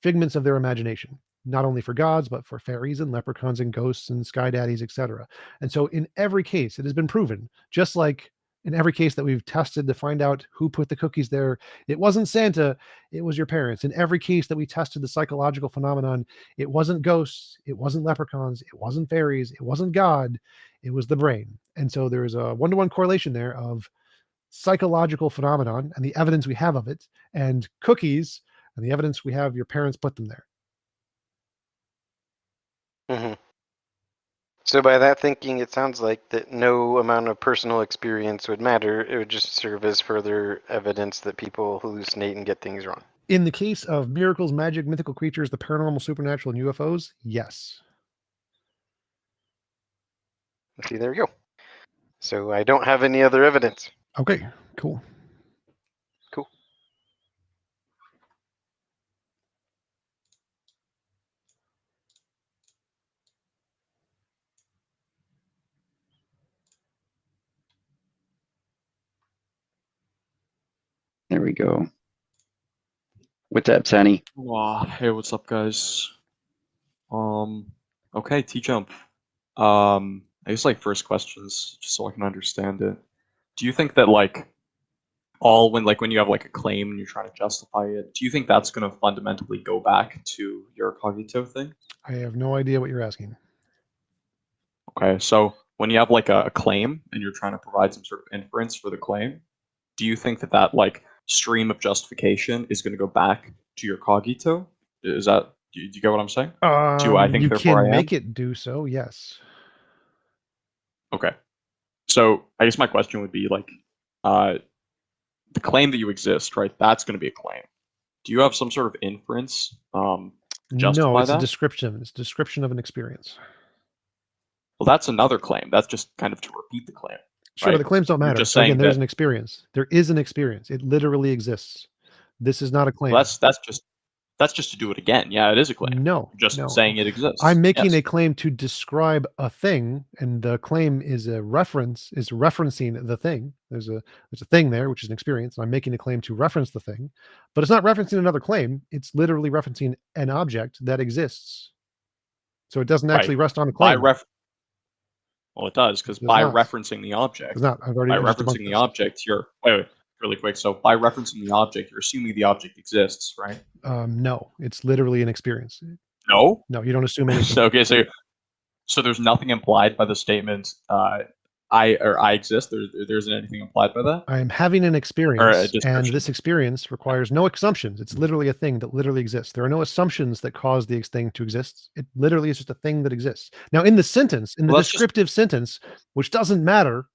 figments of their imagination, not only for gods, but for fairies and leprechauns and ghosts and sky daddies, etc. And so in every case, it has been proven, just like in every case that we've tested to find out who put the cookies there, it wasn't Santa, it was your parents. In every case that we tested the psychological phenomenon, it wasn't ghosts, it wasn't leprechauns, it wasn't fairies, it wasn't God, it was the brain. And so there is a one-to-one correlation there of psychological phenomenon and the evidence we have of it, and cookies and the evidence we have your parents put them there. Mm-hmm. So by that thinking, it sounds like that no amount of personal experience would matter. It would just serve as further evidence that people hallucinate and get things wrong. In the case of miracles, magic, mythical creatures, the paranormal, supernatural, and UFOs, yes. See, there we go. So I don't have any other evidence. Okay, cool. Cool. There we go. What's up, Sonny? Hey, what's up, guys? Okay, TJump. I guess like first questions, just so I can understand it. Do you think that like when you have like a claim and you're trying to justify it, do you think that's going to fundamentally go back to your Cognito thing? I have no idea what you're asking. Okay, so when you have like a claim and you're trying to provide some sort of inference for the claim, do you think that that like stream of justification is going to go back to your Cognito? Is that, do you get what I'm saying? Do I think You therefore can I make am? it do so, yes. Okay. So I guess my question would be like, the claim that you exist, right? That's going to be a claim. Do you have some sort of inference to justify No, it's that? a description. It's a description of an experience. Well, that's another claim. That's just kind of to repeat the claim. Sure, right? but the claims don't You're matter. just So again, saying there's that. an experience. There is an experience. It literally exists. This is not a claim. Well, that's just to do it again. Yeah, it is a claim. No, You're just no. saying it exists. I'm making Yes. a claim to describe a thing, and the claim is a reference, is referencing the thing. There's a thing there, which is an experience. And I'm making a claim to reference the thing, but it's not referencing another claim. It's literally referencing an object that exists. So it doesn't actually Right. rest on a By claim. Well, it does, because Does by not. referencing the object, Does not. I've already by I just debunked referencing the this. object, you're wait, really quick. So by referencing the object, you're assuming the object exists, right? No, it's literally an experience. No. No, you don't assume anything. Okay, so there's nothing implied by the statement I exist. There isn't anything implied by that. I am having an Or a experience, and description. this experience requires no assumptions. It's literally a thing that literally exists. There are no assumptions that cause the thing to exist. It literally is just a thing that exists. Now, in the sentence, in the Well, that's just- descriptive sentence, which doesn't matter,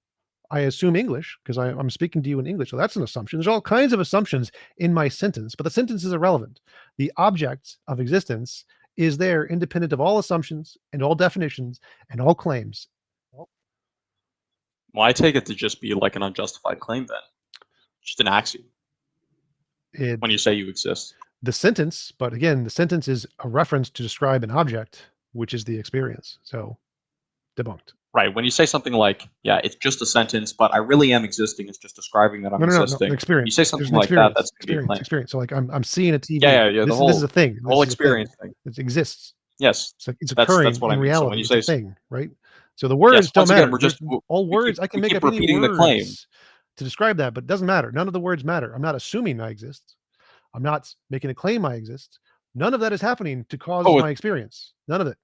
I assume English because I'm speaking to you in English. So that's an assumption. There's all kinds of assumptions in my sentence, but the sentence is irrelevant. The object of existence is there independent of all assumptions and all definitions and all claims. Well, I take it to just be like an unjustified claim then. Just an axiom It, when you say you exist. the sentence, but again, the sentence is a reference to describe an object, which is the experience. So debunked. Right. When you say something like, yeah, it's just a sentence, but I really am existing, it's just describing that I'm No, no, no, existing. no. Experience. You say There's something an like that, experience. that's going to be a claim. Experience. So like I'm seeing a TV. Yeah. This is a thing. The whole This is a thing. experience thing. It exists. Yes. So it's That's occurring what I in mean. So when reality. you It's say a thing, right? So the words yes, don't once again, matter. we're just all we words. keep, I can we make keep up any repeating the claim. words to describe that, but it doesn't matter. None of the words matter. I'm not assuming I exist. I'm not making a claim I exist. None of that is happening to cause Oh, my experience. None of it.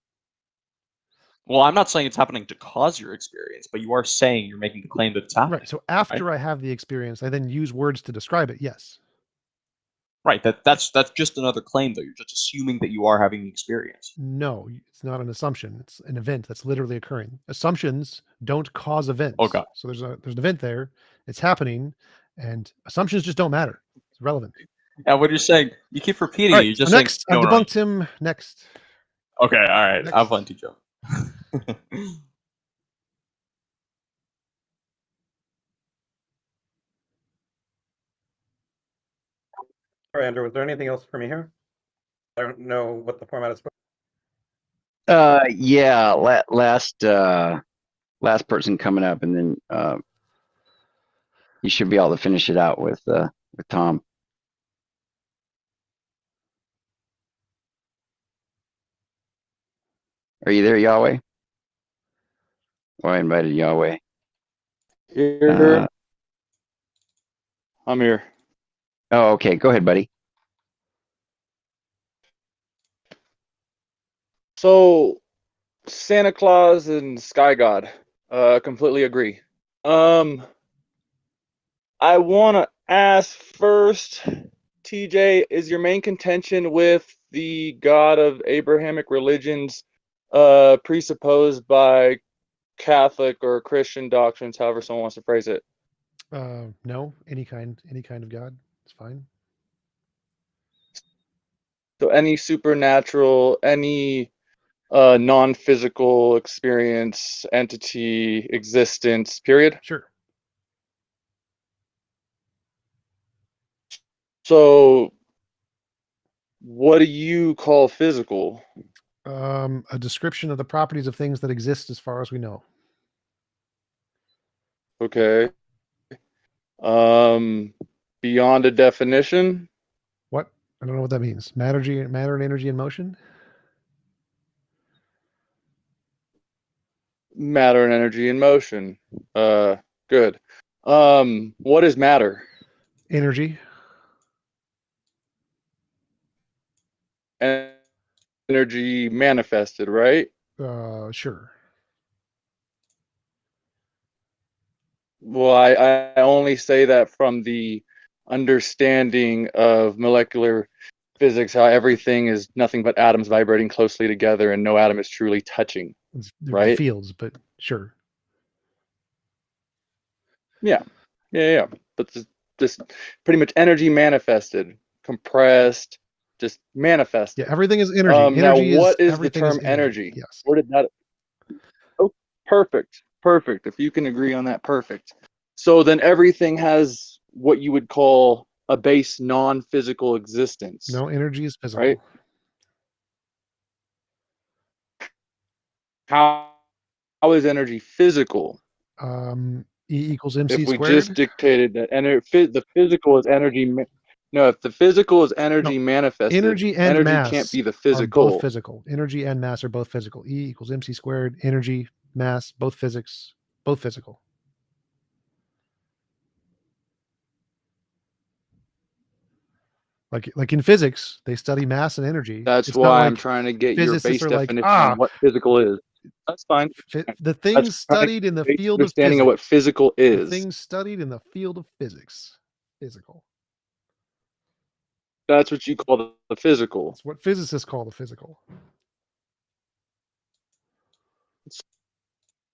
Well, I'm not saying it's happening to cause your experience, but you are saying you're making the claim that it's happening. Right. So after I have the experience, I then use words to describe it. Yes. Right. That's just another claim, though. You're just assuming that you are having the experience. No, it's not an assumption. It's an event that's literally occurring. Assumptions don't cause events. Oh, God. So there's an event there. It's happening, and assumptions just don't matter. It's irrelevant. Yeah, what you're saying, you keep repeating All it. right, You're so just next, saying, I've no, debunked him. Next. Okay, all right. Next. Have fun, TJump. All right, Andrew, was there anything else for me here? I don't know what the format is. Yeah, last person coming up, and then you should be able to finish it out with Tom. Are you there, Yahweh? Oh, I invited Yahweh. Here. I'm here. Oh, okay. Go ahead, buddy. So, Santa Claus and Sky God, completely agree. I want to ask first, TJ, is your main contention with the God of Abrahamic religions presupposed by Catholic or Christian doctrines, however someone wants to phrase it? No, any kind of God, it's fine. So any supernatural, any non-physical experience, entity, existence, period? Sure. So what do you call physical? A description of the properties of things that exist as far as we know. Okay. Beyond a definition? What? I don't know what that means. Matter and energy in motion? Matter and energy in motion. Good. What is matter? Energy. Energy manifested, right? Sure. Well, I only say that from the understanding of molecular physics, how everything is nothing but atoms vibrating closely together and no atom is truly touching. They're right? fields, but sure. Yeah. But just pretty much energy manifested, compressed, just manifested. Yeah, everything is energy. Now, Energy what is the everything term is energy? Yes. Where did that? Oh, perfect. If you can agree on that, perfect. So then everything has what you would call a base non-physical existence. No, energy is physical. Right? How is energy physical? E equals MC If we squared. just dictated that, and the physical is energy. No, if the physical is energy manifested, Energy and mass can't be the are both physical. physical. Energy and mass are both physical. E equals MC squared. Energy, mass, both physics, both physical. Like in physics, they study mass and energy. That's It's not why like I'm trying to get your physicists base are like, definition on what physical is. That's fine. the things studied in the base field of understanding physics. of what physical The is. things studied in the field of physics. Physical. That's what you call the physical. It's what physicists call the physical.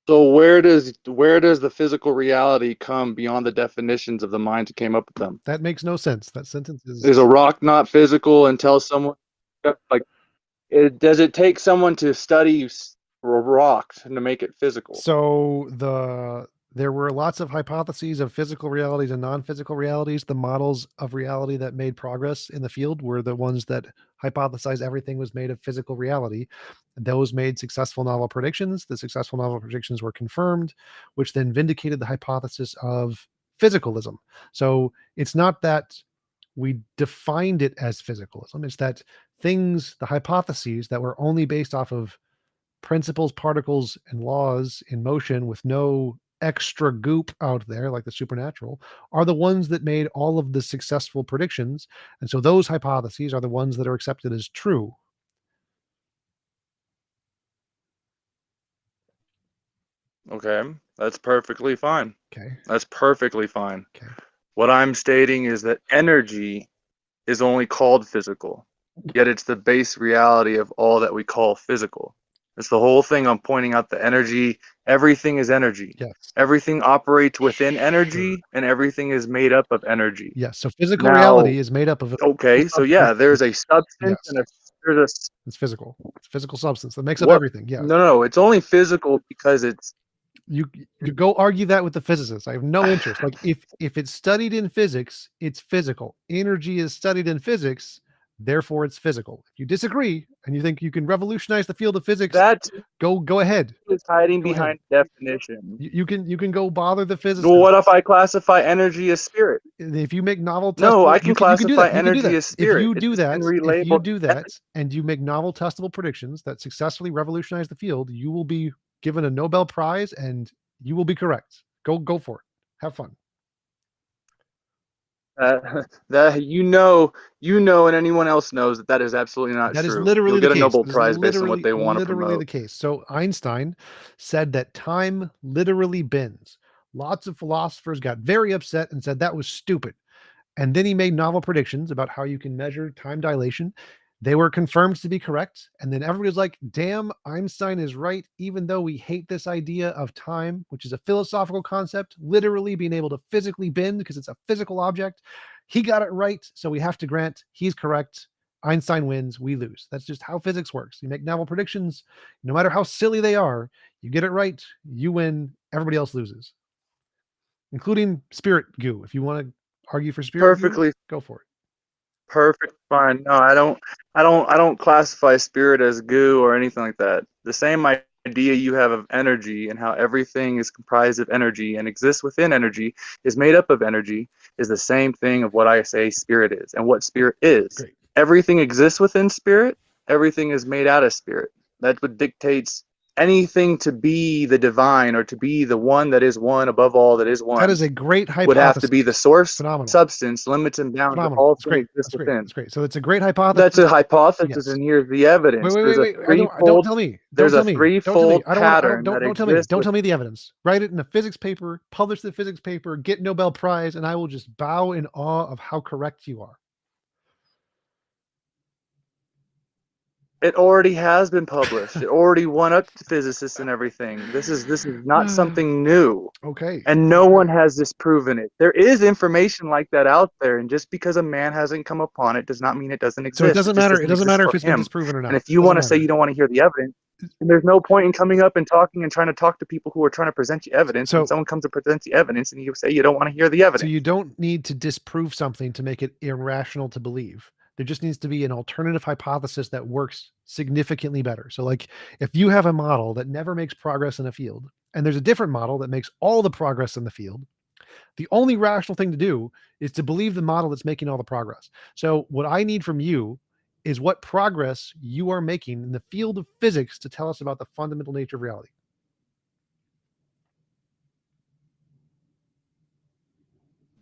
So where does the physical reality come beyond the definitions of the minds who came up with them? That makes no sense. That sentence Is a rock not physical until someone does it take someone to study a rock to make it physical? So the there were lots of hypotheses of physical realities and non-physical realities. The models of reality that made progress in the field were the ones that hypothesized everything was made of physical reality. Those made successful novel predictions. The successful novel predictions were confirmed, which then vindicated the hypothesis of physicalism. So it's not that we defined it as physicalism, it's that things, the hypotheses that were only based off of principles, particles, and laws in motion with no extra goop out there like the supernatural, are the ones that made all of the successful predictions. And so those hypotheses are the ones that are accepted as true. Okay, that's perfectly fine. Okay. That's perfectly fine. Okay. What I'm stating is that energy is only called physical, yet it's the base reality of all that we call physical. It's the whole thing. I'm pointing out the energy. Everything is energy. Yes. Everything operates within energy, and everything is made up of energy. Yes. So physical Now, reality is made up of okay, so yeah, there's a substance Yes. and there's it's physical. It's physical substance that makes up what? everything. Yeah. No, it's only physical because it's You go argue that with the physicists. I have no interest. Like if it's studied in physics, it's physical. Energy is studied in physics, therefore it's physical. If you disagree and you think you can revolutionize the field of physics, that go ahead. is hiding Go behind ahead. definition. You can go bother the physicists. Well, what if I classify energy as spirit? If you make novel testable, No, I can you can do classify that. You can do energy that. as spirit. If you It's do just that, been if you relabeled do that, and you make novel testable predictions that successfully revolutionize the field, you will be given a Nobel Prize, and you will be correct. Go for it. Have fun. That you know, and anyone else knows that is absolutely not That true. is literally You'll the get a case. Nobel That is Prize based on what they want to literally the promote. case. So Einstein said that time literally bends. Lots of philosophers got very upset and said that was stupid. And then he made novel predictions about how you can measure time dilation. They were confirmed to be correct. And then everybody was like, damn, Einstein is right, even though we hate this idea of time, which is a philosophical concept, literally being able to physically bend because it's a physical object. He got it right. So we have to grant he's correct. Einstein wins, we lose. That's just how physics works. You make novel predictions, no matter how silly they are, you get it right, you win, everybody else loses, including spirit goo. If you want to argue for spirit Perfectly goo, go for it. perfect fine. No, I don't classify spirit as goo or anything like that. The same idea you have of energy and how everything is comprised of energy and exists within energy, is made up of energy, is the same thing of what I say spirit is and what spirit is. Great. Everything exists within spirit. Everything is made out of spirit. That's what dictates anything to be the divine or to be the one that is one above all that is one. That is a great hypothesis. Would have to be the source, Phenomenal. substance, limits and bounds of Phenomenal. all It's great. things exist That's great. within. That's great. So it's a great hypothesis. That's a hypothesis, Yes. and here's the evidence. Wait. Don't tell me. There's Don't a tell me. threefold pattern that Don't tell me. exists. Don't tell me the evidence. Write it in a physics paper, publish the physics paper, get Nobel Prize, and I will just bow in awe of how correct you are. It already has been published. It already won up to physicists and everything. This is not something new. Okay. And no one has disproven it. There is information like that out there, and just because a man hasn't come upon it does not mean it doesn't exist. So it doesn't matter. It doesn't matter if for it's been him. disproven or not. And if you want to say you don't want to hear the evidence, then there's no point in coming up and talking and trying to talk to people who are trying to present you evidence. So when someone comes to present you evidence and you say you don't want to hear the evidence. So you don't need to disprove something to make it irrational to believe. There just needs to be an alternative hypothesis that works significantly better. So like if you have a model that never makes progress in a field, and there's a different model that makes all the progress in the field, the only rational thing to do is to believe the model that's making all the progress. So what I need from you is what progress you are making in the field of physics to tell us about the fundamental nature of reality.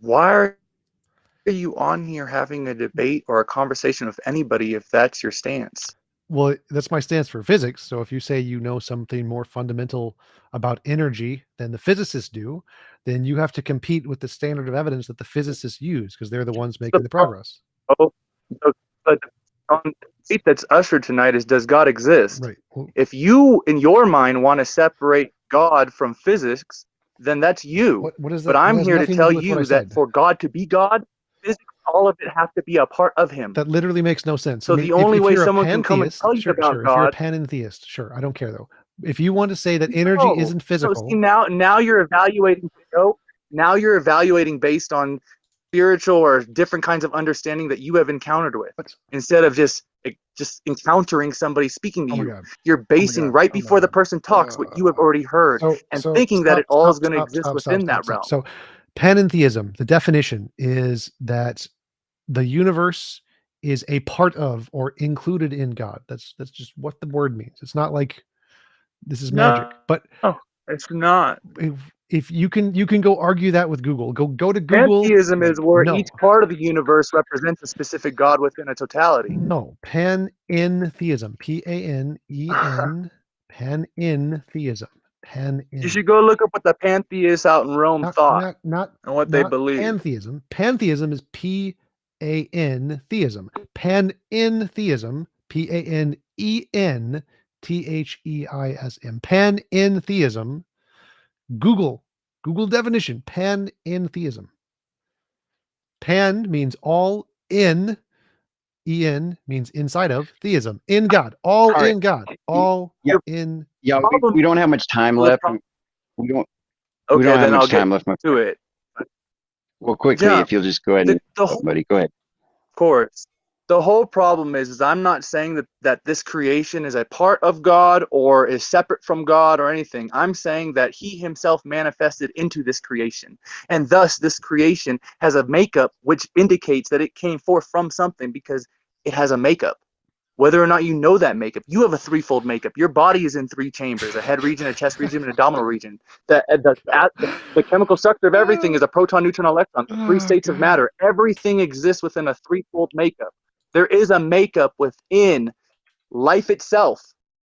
Why are you on here having a debate or a conversation with anybody if that's your stance? Well, that's my stance for physics. So if you say you know something more fundamental about energy than the physicists do, then you have to compete with the standard of evidence that the physicists use because they're the ones making the progress. Oh, but the debate that's ushered tonight is, does God exist? Right. Well, if you, in your mind, want to separate God from physics, then that's you. what is that? But I'm has here to nothing tell do with what I you said. that for God to be God, physics, all of it has to be a part of him. That literally makes no sense. So I mean, the only if way you're a someone can come and pantheist, tell you sure, about sure. If you're a God, panentheist, sure, I don't care though. If you want to say that energy No. isn't So physical, see, now you're evaluating. Now you're evaluating based on spiritual or different kinds of understanding that you have encountered with, but instead of just encountering somebody speaking to oh my you. god, You're basing god, right oh my before the god. person talks what you have already heard, and thinking that it all is going to exist within that realm. So, panentheism, the definition is that the universe is a part of or included in God. That's just what the word means. It's not like this is magic, but it's not. if you can go argue that with Google. Go to Google. Pantheism is where No, each part of the universe represents a specific god within a totality. no, panentheism, PANEN, panentheism, panin. You should go look up what the pantheists out in Rome thought Not and what they not believe. pantheism. Pantheism is PAN theism. Panentheism, PANENTHEISM. Panentheism. Google definition. Panentheism. Pan means all, in, en means inside of, theism, in God, all All right. in God, all Yeah. in. Yeah, we don't have much time Well, the left. problem- We don't Okay, have then I'll much get time left. My to it. Well, quickly, Jump. if you'll just go ahead and The whole buddy, go ahead. course. The whole problem is I'm not saying that this creation is a part of God or is separate from God or anything. I'm saying that he himself manifested into this creation. And thus this creation has a makeup which indicates that it came forth from something because it has a makeup. Whether or not you know that makeup, you have a threefold makeup. Your body is in three chambers: a head region, a chest region, and an abdominal region. The chemical structure of everything is a proton, neutron, electron. Three states of matter. Everything exists within a threefold makeup. There is a makeup within life itself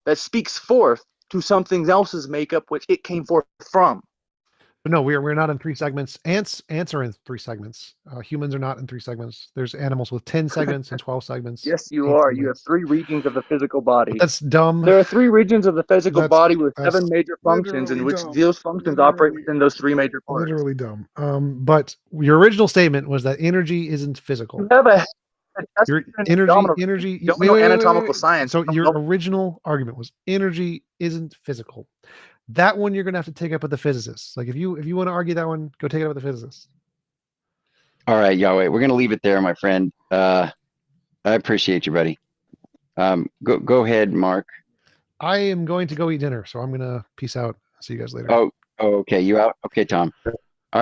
that speaks forth to something else's makeup, which it came forth from. But no, we're not in three segments. Ants are in three segments. Humans are not in three segments. There's animals with 10 segments and 12 segments. Yes, you 8 are. You have segments. three regions of the physical body. But that's dumb. There are three regions of the physical That's- body with that's 7 major functions, in literally which dumb. those functions operate within those 3 major parts. Literally dumb. But your original statement was that energy isn't physical. You have a Your energy. You don't know anatomical science. So You don't your know- original argument was energy isn't physical. That one you're gonna have to take up with the physicists. Like if you want to argue that one, go take it up with the physicists. All right, Yahweh, we're gonna leave it there, my friend. I appreciate you, buddy. Go ahead, Mark. I am going to go eat dinner, so I'm gonna peace out. See you guys later. Oh, okay. You out? Okay, Tom.